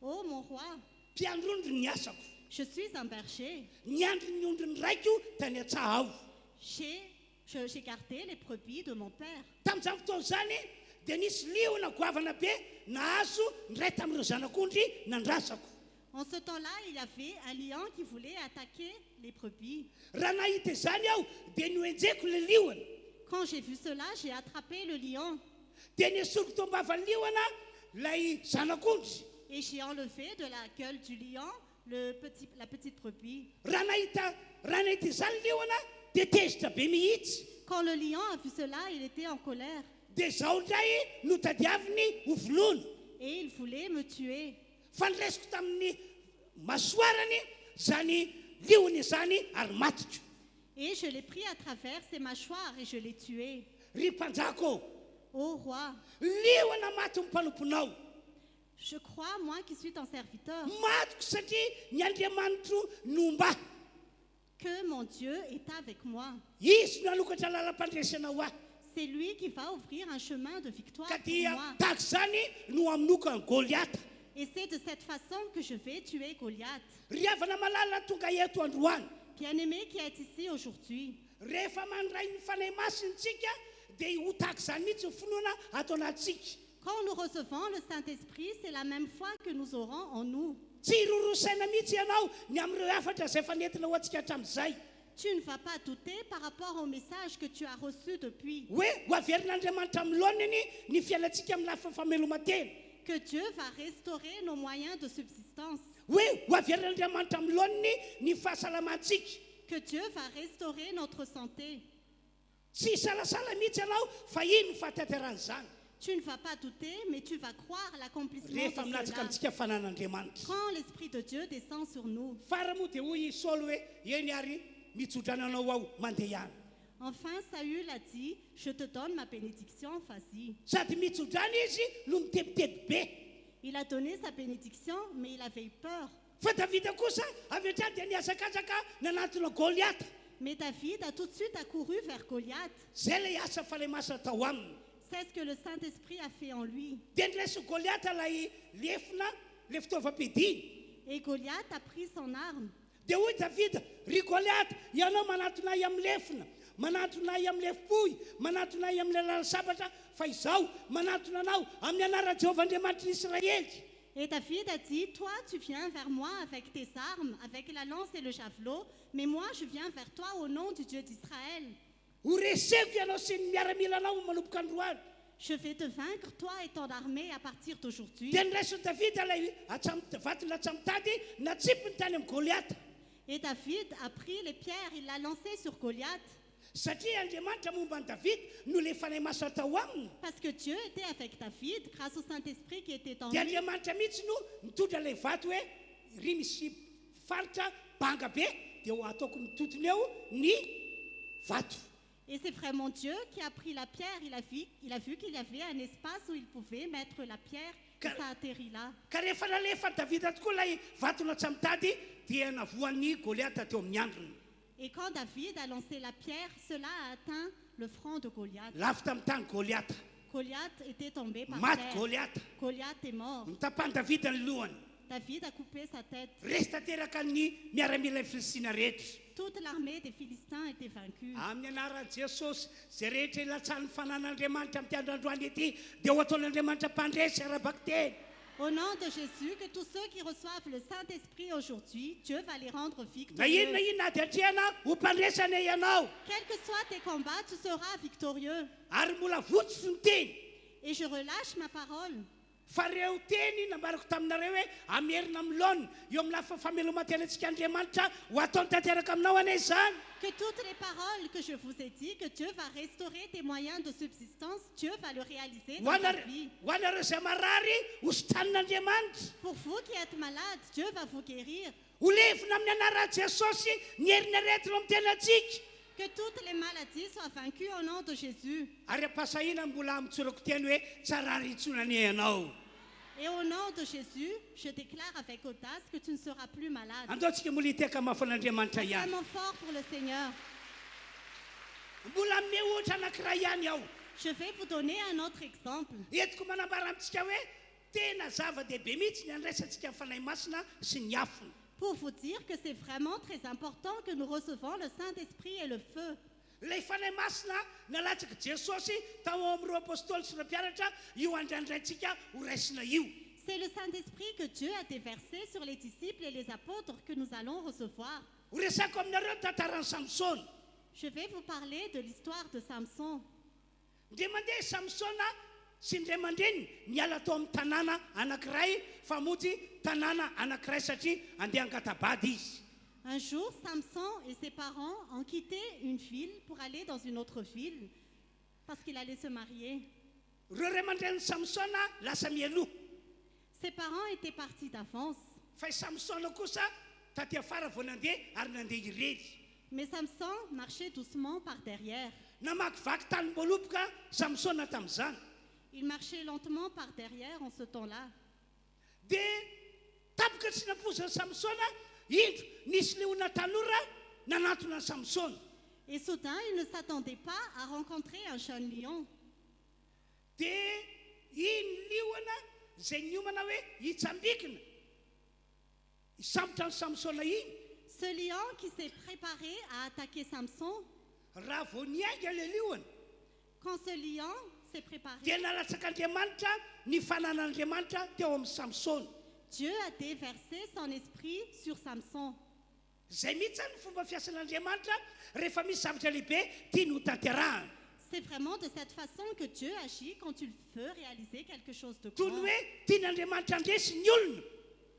ô mon roi, mpiandrondro ny asako. je suis un berger. Niandry ny ondrony raiko tany an-tsaha aho. J'ai gardé les brebis de mon père. Tamin'izany fotoana zany dia nisy liona goavana be nahazo ndray tamin'ireo zanak'ondry nandrasako. En ce temps-là, il y avait un lion qui voulait attaquer les brebis. Raha nahita izany aho dia noenjeko le liona. Quand j'ai vu cela, j'ai attrapé le lion Dia nesoriko tao ambavan'ny liona lay zanak'ondry. et j'ai enlevé de la gueule du lion la petite brebis. Raha nahita izany liona dia tezitra be mihitsy. Quand le lion a vu cela, il était en colère Dia zaho indray no tadiaviny ho voloana. et il voulait me tuer. Fa niresiko tamin'ny masoarany zany liona izany ary matiko. Et je l'ai pris à travers ses mâchoires et je l'ai tué. Ry mpanjako, Ô roi, liona maty ny mpanomponao. je crois, moi qui suis ton serviteur, Matiko satria ny Andriamanitro nomba. que mon Dieu est avec moi. Izy no nanokatra lalam-pandresena ho ahy. C'est lui qui va ouvrir un chemin de victoire Ka pour dia moi. tahaka izany no aminokany Goliath. Et c'est de cette façon que je vais tuer Goliath. Ry havana malala tonga eto androany. Bien-aimé qui est ici aujourd'hui, Rehefa mandray ny fanahy masintsika dia ho tahaka izany mihitsy ny finoana ato anatsika. quand nous recevons le Saint-Esprit, c'est la même foi que nous aurons en nous. Tsy hirorosaina mihitsy ianao ny amin'ireo hafatra izay efa nentina ho antsika hatramin'izay. Tu ne vas pas douter par rapport au message que tu as reçu depuis. Hoe ho averin'Andriamanitra amin'ny laoniny ny fialantsika amin'ny lafi fameloma-tena. Que Dieu va restaurer nos moyens de subsistance. Hoe ho averin'Andriamanitra amin'ny laoniny ny fahasalamantsika. Que Dieu va restaurer notre santé. Tsy salasala mihitsy ianao fa ino ny fahatanteran'izany. Tu ne vas pas douter, mais tu vas croire l'accomplissement Rehefa de minatsaka cela. amintsika fanan'Andriamanitra. Quand l'Esprit de Dieu descend sur nous. Fara moa dia hoy Saoly hoe eny ary mitsodrananao aho mandeha ihany. Enfin, Saül a dit, je te donne ma bénédiction, vas-y. Sady mitsodrana izy no mitebiteby be. Il a donné sa bénédiction, mais il avait eu peur. Fa Davida kosa avy hatrany dia niazakazaka nanantona Goliath. Mais David a tout de suite accouru vers Goliath. Zay lay asa fanahy masina tao aminy. C'est ce que le Saint-Esprit a fait en lui. Dia niraiso Goliath lay lefina le fitaovam-piadiana. Et Goliath a pris son arme. Dia hoy Davida, ry Goliath, ianao manatonay amin'ny lefina, manatonay amin'ny lefoy, manatonay amin'ny lalana sabatra, fa izao manatona anao amin'ny anara Jéhovah Andriamanitr'Israëly. Et David a dit, toi tu viens vers moi avec tes armes, avec la lance et le javelot, mais moi je viens vers toi au nom du Dieu d'Israël. Ho reseko ianao sy ny miaramila anao manomboka androany. Je vais te vaincre, toi et ton armée, à partir d'aujourd'hui. Dia niraiso Davida ilay vatony atsamotady natsipony tany amin'ny Goliath. Et David a pris les pierres, il l'a lancé sur Goliath. Satria Andriamanitra momba ny David no le fanahy maso atao aminy. Parce que Dieu était avec David grâce au Saint-Esprit qui était en Dia lui. Andriamanitra mihitsy no mitondra ilay vato hoe ry misy faritra banga be dia ho ataoko mitotony eo ny vato. Et c'est vraiment Dieu qui a pris la pierre. Il a vu qu'il y avait un espace où il pouvait mettre la pierre et ça atterrit là. Ka rehefa nalefa Davida tokoa ilay vato natsamitady dia navoan'ny Goliath teo amin'ny androny. Et quand David a lancé la pierre, cela a atteint le front de Goliath. Lafy tamin'ny tany Goliath. Goliath était tombé par Maty terre. Goliath. Goliath est mort. Nitapany Davida ny lohany. David a coupé sa tête. Resy tanteraka ny miaramila Filistina rehetra. Toute l'armée des Philistins était vaincue. Amin'ny anaran'i Jesosy zay rehetra ilatsany fanan'Andriamanitra amin'ity androandroany ity dia ho ataon'Andriamanitra mpandresy arabaka teny. Au nom de Jésus, que tous ceux qui reçoivent le Saint-Esprit aujourd'hui, Dieu va les rendre Na victorieux. inona ady atriana ho mpandresana ianao Quels que soient tes combats, tu seras victorieux. ary mbola votsy ny teny. Et je relâche ma parole. Fa reo teny nambarako taminareo hoe amerina amin'ny laona eo amin'ny lafa famelomatelantsika Andriamanitra ho ataony tanteraka aminao ane izany. Que toutes les paroles que je vous ai dit, que Dieu va restaurer tes moyens de subsistance, Dieu va le réaliser dans ta vie. Ho anareo izay marary hositran'Andriamanitra. Pour vous qui êtes malades, Dieu va vous guérir. Ho levina amin'ny anaran'i Jesosy ny heriny aretina amin'ny tenantsika. Que toutes les maladies soient vaincues au nom de Jésus. Ary ampasahina mbola mitsorako teny hoe tsara ritsonany ianao. Et au nom de Jésus, je déclare avec audace que tu ne seras plus malade. Andaontsika mbola hiteka mafan'Andriamanitra ihany. Vraiment fort pour le Seigneur. Mbola ame ohatra anankiray ihany aho. Je vais vous donner un autre exemple. Entiko manambara amintsika hoe tena zava-dehibe mihitsy ny andraisantsika amin'ny fanahy masina sy ny afony. Pour vous dire que c'est vraiment très important que nous recevons le Saint-Esprit et le feu. Ilay fanahy masina nalatsaka Jesosy tao amin'ireo apôstôly sy ireo mpianatra io andrandraintsika ho raisina io. C'est le Saint-Esprit que Dieu a déversé sur les disciples et les apôtres que nous allons recevoir. Ho resako aminareo tantaran'i Samsona. Je vais vous parler de l'histoire de Samson. Ndre mandeha Samsona sy ndre mandreny miala tao amin'ny tanàna anankiray famonjy tanàna anankiray satria andeha angatabady izy. Un jour, Samson et ses parents ont quitté une ville pour aller dans une autre ville parce qu'il allait se marier. Ireo ray aman-dren'ny Samsona lasa mialoha. Ses parents étaient partis d'avance, Fa i Samsona kosa taty afara vao nandeha ary nandeha irery. mais Samson marchait doucement par derrière. Namakivaky tany mbolopoka Samsona tamin'izany. Il marchait lentement par derrière en ce temps-là. Dia tapoka tsy nampoza Samsona indro nisy leona tanora nanatona ny Samsona. Et soudain, il ne s'attendait pas à rencontrer un jeune lion. Dia iny liona izay niomana hoe hitsambikina hisambotra ny Samsona iny. Ce lion qui s'est préparé à attaquer Samson, Raha vao niainga le liona quand ce lion s'est préparé, dia nalatsaka Andriamanitra ny fanan'Andriamanitra teo amin'ny Samsona. Dieu a déversé son esprit sur Samson. Zay mihitsy zany ny fomba fiasan'Andriamanitra rehefa misy zavatra lehibe tiany ho tanterahana. C'est vraiment de cette façon que Dieu agit quand il veut réaliser quelque chose de Toy ny grand. hoe tian'Andriamanitra andresy ny olona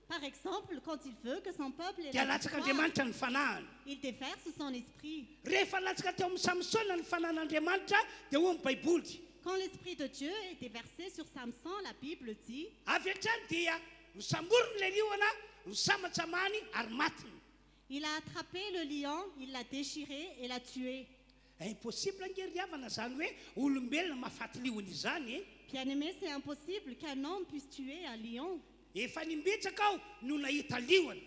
Par exemple, quand il veut que son peuple ait dia la latsaka victoire, Andriamanitra ny fanahany. il déverse son esprit. Rehefa latsaka teo amin'ny Samsona ny fanan'Andriamanitra dia hoy ny Baiboly Quand l'esprit de Dieu est déversé sur Samson, la Bible dit, avy hatrany dia nisamborony le liona nisamatsamany ary matiny. il a attrapé le lion, il l'a déchiré et l'a tué. Impossible angery havana zany hoe olombelona mahafaty liona izany e. Bien-aimé, c'est impossible qu'un homme puisse tuer un lion. Efa nimbetsaka aho no nahita liona.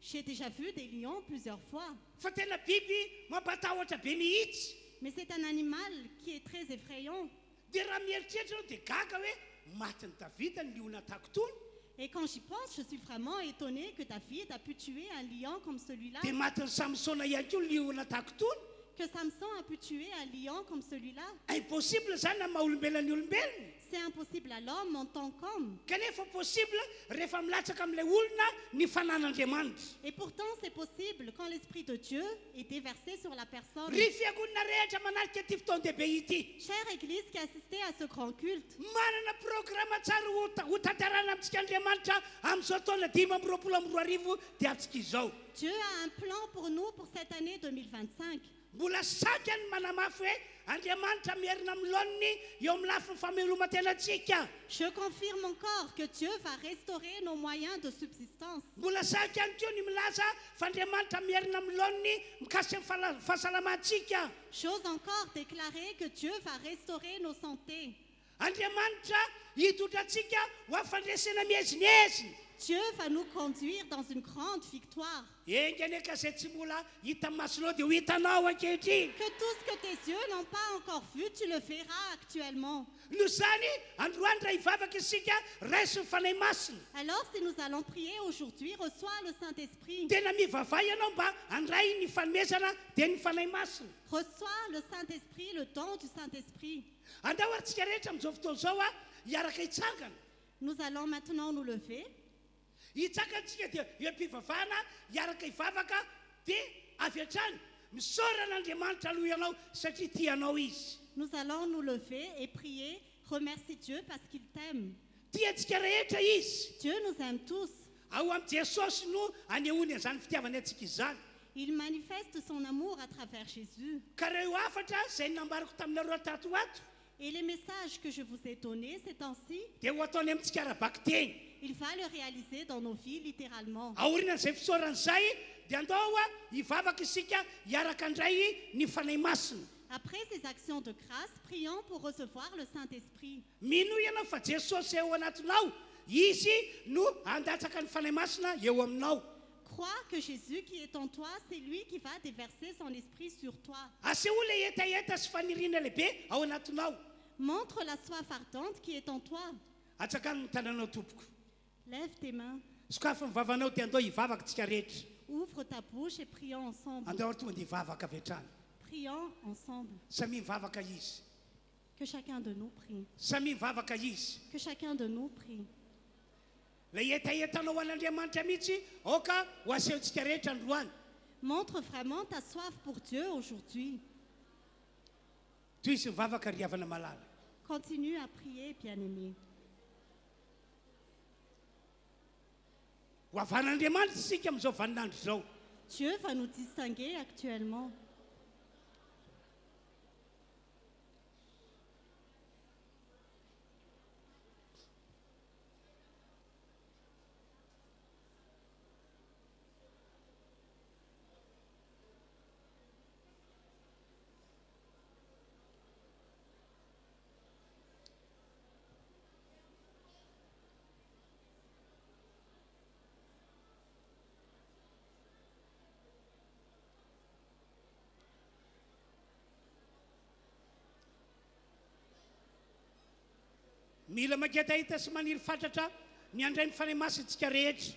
J'ai déjà vu des lions plusieurs fois, Fa tena biby mampatahotra be mihitsy. mais c'est un animal qui est très effrayant. Dia raha mieritreritra anao dia gaga hoe matiny Davida ny liona tahaka tony. Et quand j'y pense, je suis vraiment étonnée que ta fille t'a pu tuer un lion comme celui-là, dia matiny samsona ihany koa liona tahako tony. que Samson a pu tuer un lion comme celui-là. Impossible zany amin'ny maha-olombelona ny olombelona. C'est impossible à l'homme en tant qu'homme. Kanefa possible rehefa milatsaka amin'ilay olona ny fanan'Andriamanitra. Et pourtant, c'est possible quand l'Esprit de Dieu est déversé sur la personne. Ry fiangonana rehetra manarika ity fotoan-dehibe ity. Chère Église qui assistait à ce grand culte, Manana programma tsara ho tantarana amintsika Andriamanitra amin'izao taona 2024 dia amintsika izao. Dieu a un plan pour nous pour cette année 2025. Mbola saky ny manamafy hoe Andriamanitra mierina amin'ny laoniny eo amin'ny lafiny fameloman-tenantsika. Je confirme encore que Dieu va restaurer nos moyens de subsistance. Mbola saky ihany koa ny milaza fa Andriamanitra mierina amin'ny laoniny mikasika ny fahasalamantsika. J'ose encore déclarer que Dieu va restaurer nos santé. Andriamanitra hitondrantsika ho afandresena mihezinyeziny. Dieu va nous conduire dans une grande victoire. Enga neka zay tsy mbola hita masinao dia ho hitanao ankehitriny. Que tout ce que tes yeux n'ont pas encore vu, tu le verras actuellement. Noho izany androany raha hivavaka isika raisy ny fanahy masina. Alors si nous allons prier aujourd'hui, reçois le Saint-Esprit. Tena mivavay ianao mba handray ny fanomezana dia ny fanahy masina. Reçois le Saint-Esprit, le don du Saint-Esprit. Andao aritsika rehetra amin'izao fotoana izao hiaraka hitsangana. Nous allons maintenant nous lever. Hitsangantsika dia eo am-pivavahana hiaraka hivavaka dia avy hatrany misaoran'Andriamanitra aloha ianao satria tianao izy. Nous allons nous lever et prier, remercier Dieu parce qu'il t'aime. Tiantsika rehetra izy. Dieu nous aime tous. Ao amin'i Jesosy no anehoany an'izany fitiavany antsika izany. Il manifeste son amour à travers Jésus. Ka reo hafatra izay nambariko taminareo tatoato Et les messages que je vous ai donnés ces temps-ci, dia ho ataony amintsika arabaky teny. il va le réaliser dans nos vies littéralement. Aorian'izay fisaoran'izay dia andao hivavaka isika hiaraka andray ny fanahy masina. Après ces actions de grâce, prions pour recevoir le Saint-Esprit. Mino ianao fa Jesosy eo anatinao, izy no andatsaka ny fanahy masina eo aminao. Crois que Jésus qui est en toi, c'est lui qui va déverser son esprit sur toi. Aseho le etaeta sy faniriana lehibe ao anatinao. Montre la soif ardente qui est en toi. Atsakany ny tananao tompoko. Lève tes mains, Sokafa ny vavanao dia andao hivavaka tsika rehetra. ouvre ta bouche et prions ensemble. Andao ary tonga dia hivavaka avy hatrany. Prions ensemble. Samy mivavaka izy. Que chacun de nous prie. Samy mivavaka izy. Que chacun de nous prie. Le etaetanao an'Andriamanitra mihitsy aoka ho asehontsika rehetra androany. Montre vraiment ta soif pour Dieu aujourd'hui. Toy izy mivavaka ry havana malala. Continue à prier, bien-aimé. Ho avan'Andriamanitra isika amin'izao vaninandro izao. Dieu va nous distinguer actuellement. Mila maketahita sy maniry fatratra ny andray ny fanahy masintsika rehetra.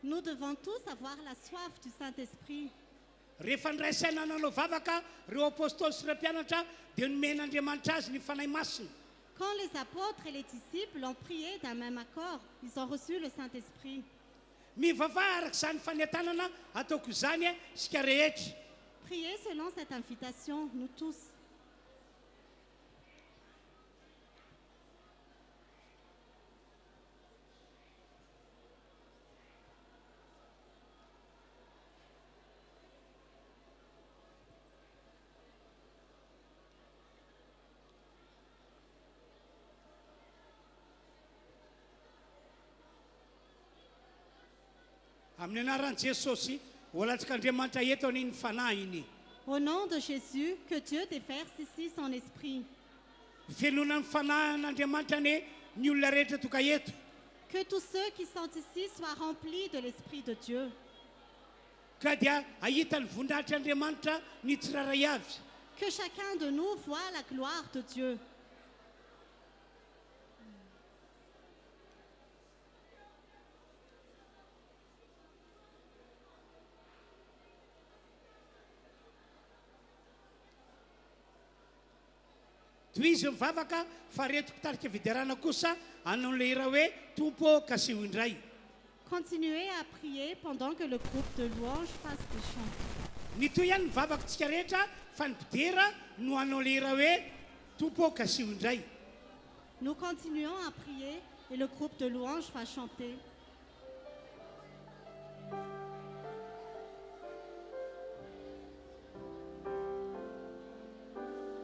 Nous devons tous avoir la soif du Saint-Esprit. Rehefa ndraisaina nanao vavaka reo apôstôly sy ireo mpianatra dia nomen'Andriamanitra azy ny fanahy masina. Quand les apôtres et les disciples ont prié d'un même accord, ils ont reçu le Saint-Esprit. Mivavaha araka izany fanetanana ataoko izany sika rehetra. Priez selon cette invitation, nous tous. Amin'ny anaran'i Jesosy ho latsaka Andriamanitra eto an'iny fanahy iny. Au nom de Jésus, que Dieu déverse ici son esprit. Felonan'ny fanahin'Andriamanitra ny olona rehetra toka eto. Que tous ceux qui sont ici soient remplis de l'Esprit de Dieu. Ka dia ahita ny vondahitr'Andriamanitra ny tsiraray avy. Que chacun de nous voit la gloire de Dieu. toy izy mivavaka fa reto mpitarika fidiarana kosa anao le hira hoe tompo kasio indray. Continuez à prier pendant que le groupe de louanges passe des chants. Ny toy ihany mivavakantsika rehetra fa ny mpidera no anao le hira hoe tompo kasio indray. Nous continuons à prier et le groupe de louanges va chanter.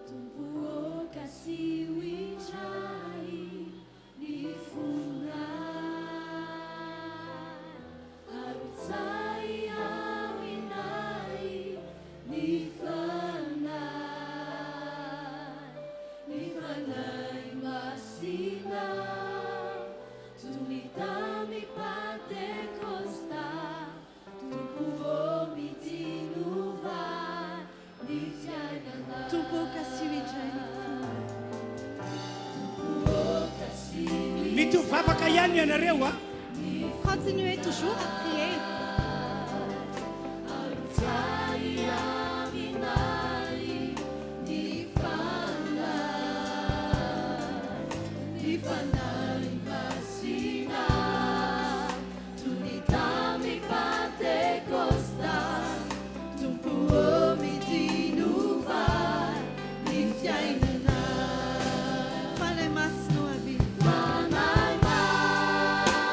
Tumpuo kasih wijai di funai, harut saya winai di fanai masina, tunitami pate costa, tumpuo mitinuva di fianana. Tumpo kasih ijani Mitovavaka ihany ianareo a. Continuez toujours à prier. Fale masno abi.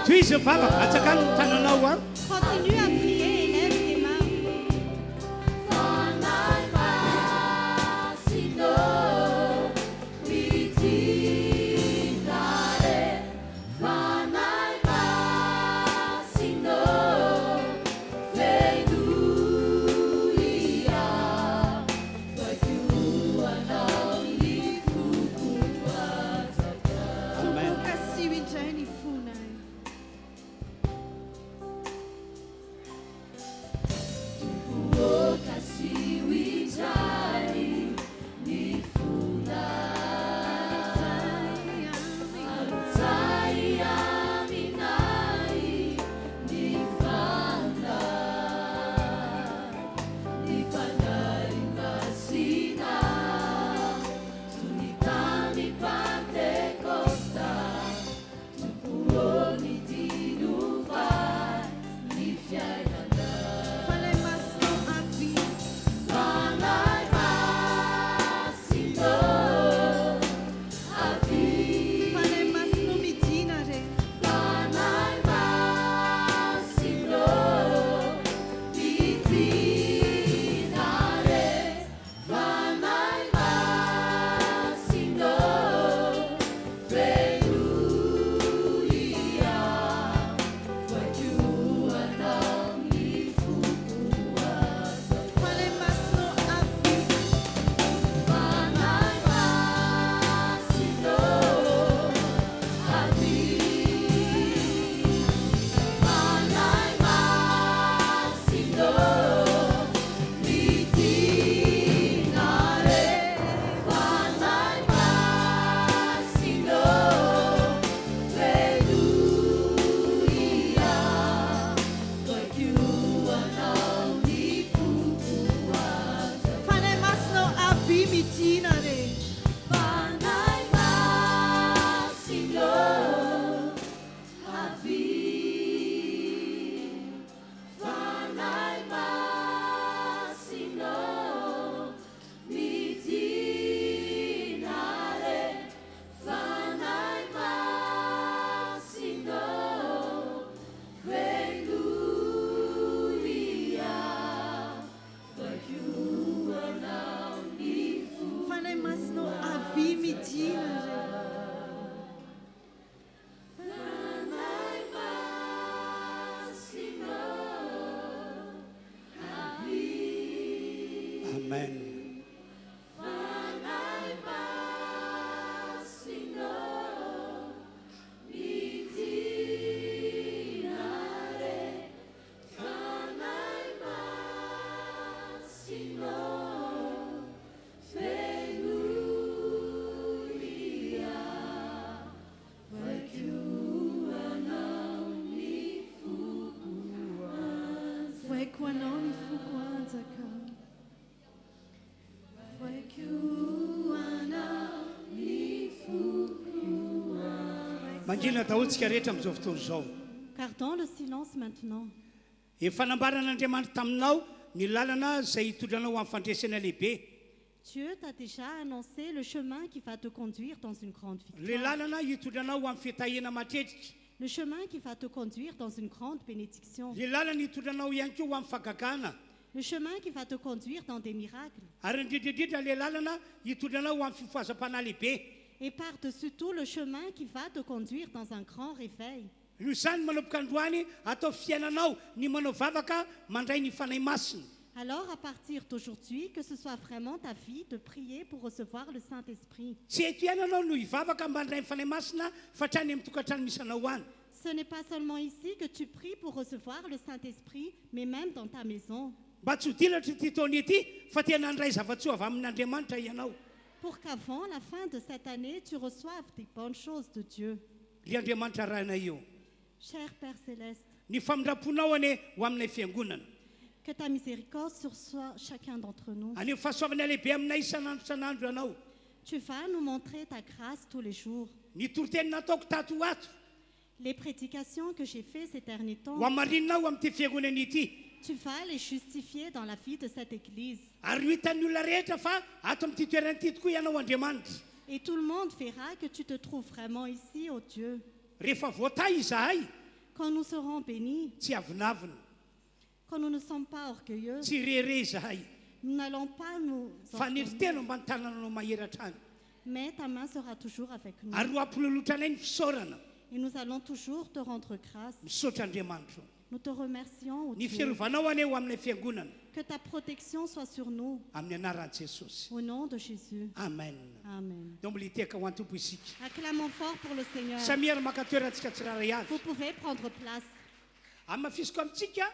Toy izy mivavaka atsakany ny tananao a. Continue à prier et lève tes mains. Amen. Kasih ijani funai. Fale masno abi. Fale masno mitinare. Fale masno abi. Fale masno abi mitinare. Fale masno abi mitinare. Amen. Foi quando ni fu kwanza ka. Foi kuana mangina dahotsika rehetra amin'izao fotoana izao. Gardons le silence maintenant. Efa nambaran'Andriamanitra taminao ny lalana izay hitondranao amin'ny fandresena lehibe. Dieu t'a déjà annoncé le chemin qui va te conduire dans une grande Le victoire. lalana hitondranao amin'ny fitahina matretrika. Le chemin qui va te conduire dans une grande bénédiction. Le lalana hitondranao ihany koa amin'ny fagagana. Le chemin qui va te conduire dans des miracles. Ary indrindraindrindra le lalana hitondranao amin'ny fifoazam-panahy lehibe. Et par-dessus tout, le chemin qui va te conduire dans un grand réveil. Noho izany manomboka androany atao fiainanao ny manao vavaka mandray ny fanahy masina. Alors, à partir d'aujourd'hui, que ce soit vraiment ta vie de prier pour recevoir le Saint-Esprit. Tsy eto iananao no hivavaka mandray ny fanahy masina fa hatrany amin'ny tokantrano misy anao any. Ce n'est pas seulement ici que tu pries pour recevoir le Saint-Esprit, mais même dans ta maison. Mba tsy ho dilatra ity taona ity fa tena handray zava-tsoa avy amin'Andriamanitra ianao. Pour qu'avant la fin de cette année, tu reçoives des bonnes choses de Dieu. Ry Andriamanitra rahana io. Cher Père Céleste, Ny famindraponao ane ho aminay fiangonana. que ta miséricorde sursoit chacun d'entre nous. Any fahasoavana lehibe aminay isan'andro ianao. Tu vas nous montrer ta grâce tous les jours. Ny toroteny nataoko tato ho ato Les prédications que j'ai faites ces derniers temps, ho amarinao amin'ity fiangonana ity. tu vas les justifier dans la vie de cette Église. Ary ho hitan'ny olona rehetra fa ato amin'ity toerana ity tokoa ianao Andriamanitra. Et tout le monde verra que tu te trouves vraiment ici, ô Dieu. Rehefa voatay izahay Quand nous serons bénis, tsy avinavina, quand nous ne sommes pas orgueilleux, tsy rere izahay. nous n'allons pas nous Fa ny orgueillir, tena mba ny tanananao maheratra any. mais ta main sera toujours avec nous. Ary ho ampilolotra anay ny fisaorana. Et nous allons toujours te rendre grâce. Misaotra Andriamanitra. Nous te remercions, ô Ny Dieu. fiarovanao ane ho aminay fiangonana Que ta protection soit sur nous. amin'ny anaran'i Jesosy. Au nom de Jésus. Amen. Amen. Dia militeka ho antompo isika. Acclamons fort pour le Seigneur. Samiara maka toerantsika tsiraray avy. Vous pouvez prendre place. Amin'ny mafisiko amintsika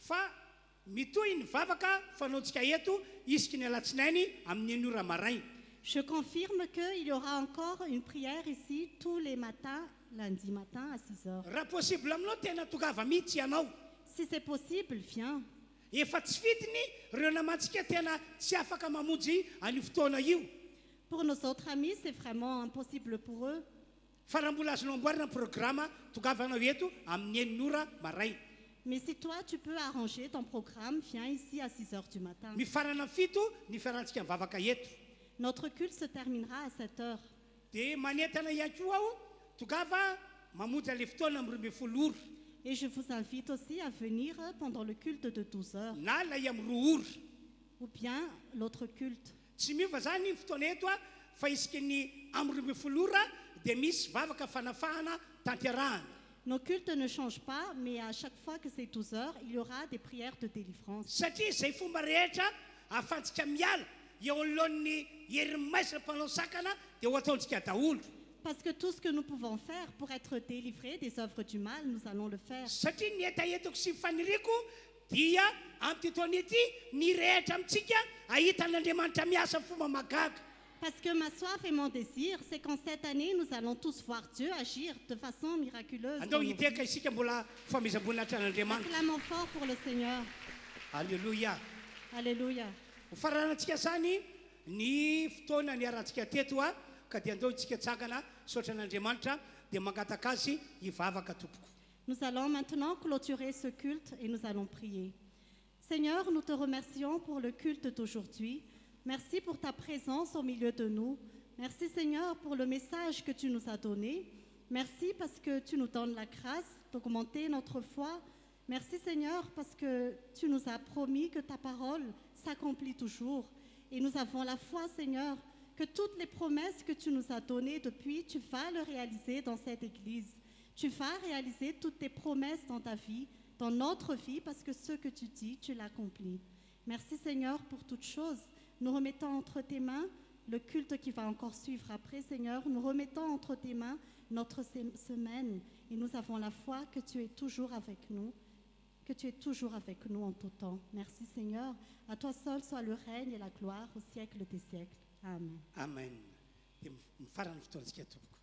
fa mitohy ny vavaka fanaontsika eto isika ny alatsinainy amin'ny 9 ora maraina. Je confirme qu'il y aura encore une prière ici tous les matins, lundi matin à 6 heures. Raha possible aminao tena tongava mihitsy ianao. Si c'est possible, viens. Efa tsy fidiny ireo namantsika tena tsy afaka mamonjy an'io fotoana io. Pour nos autres amis, c'est vraiment impossible pour eux. Fa raha mbola azonao amboarina programma tongavanao eto amin'ny 9 ora maraina. Mais si toi, tu peux arranger ton programme, viens ici à 6 heures du matin. Mifarana amin'ny fito ny fiarantsika mivavaka eto. Notre culte se terminera à 7 heures. Dia manentana ihany koa aho tongava mamonjy an'ilay fotoana amin'ny 12 ora Et je vous invite aussi à venir pendant le culte de 12 heures. na ilay amin'ny 2 ora. Ou bien l'autre culte. Tsy miova zany ny fotoana eto a fa isika ny amin'ny 12 ora dia misy vavaka fanafahana tanterahana. Nos cultes ne changent pas, mais à chaque fois que c'est 12 heures, il y aura des prières de délivrance. Satria izay fomba rehetra ahafahantsika miala eo anoloan'ny herin'ny maisy mpanao sakana dia ho ataontsika daholo. Parce que tout ce que nous pouvons faire pour être délivrés des œuvres du mal, nous allons le faire. Satria ny etaetako sy faniriko dia amin'ity taona ity ny rehetra amintsika ahitan'Andriamanitra miasa fomba magaga. Parce que ma soif et mon désir, c'est qu'en cette année, nous allons tous voir Dieu agir de façon miraculeuse. Andao dans nos hiteka vies. isika mbola famizam-boninahitra an'Andriamanitra. Acclamons fort pour le Seigneur. Alleluia. Alléluia. Ho faranantsika zany ny fotoana ny arantsika teto a ka dia andao itsika tsagana saotra an'Andriamanitra dia mangataka azy hivavaka tompoko. Nous allons maintenant clôturer ce culte et nous allons prier. Seigneur, nous te remercions pour le culte d'aujourd'hui. Merci pour ta présence au milieu de nous. Merci Seigneur pour le message que tu nous as donné. Merci parce que tu nous donnes la grâce d'augmenter notre foi. Merci Seigneur parce que tu nous as promis que ta parole s'accomplit toujours. Et nous avons la foi Seigneur que toutes les promesses que tu nous as données depuis, tu vas le réaliser dans cette église. Tu vas réaliser toutes tes promesses dans ta vie, dans notre vie, parce que ce que tu dis, tu l'accomplis. Merci Seigneur pour toutes choses. Nous remettons entre tes mains le culte qui va encore suivre après, Seigneur. Nous remettons entre tes mains notre semaine et nous avons la foi que tu es toujours avec nous, que tu es toujours avec nous en tout temps. Merci Seigneur. À toi seul soit le règne et la gloire au siècle des siècles. Amen. Amen. Dia mifarana fotoantsika tompoko.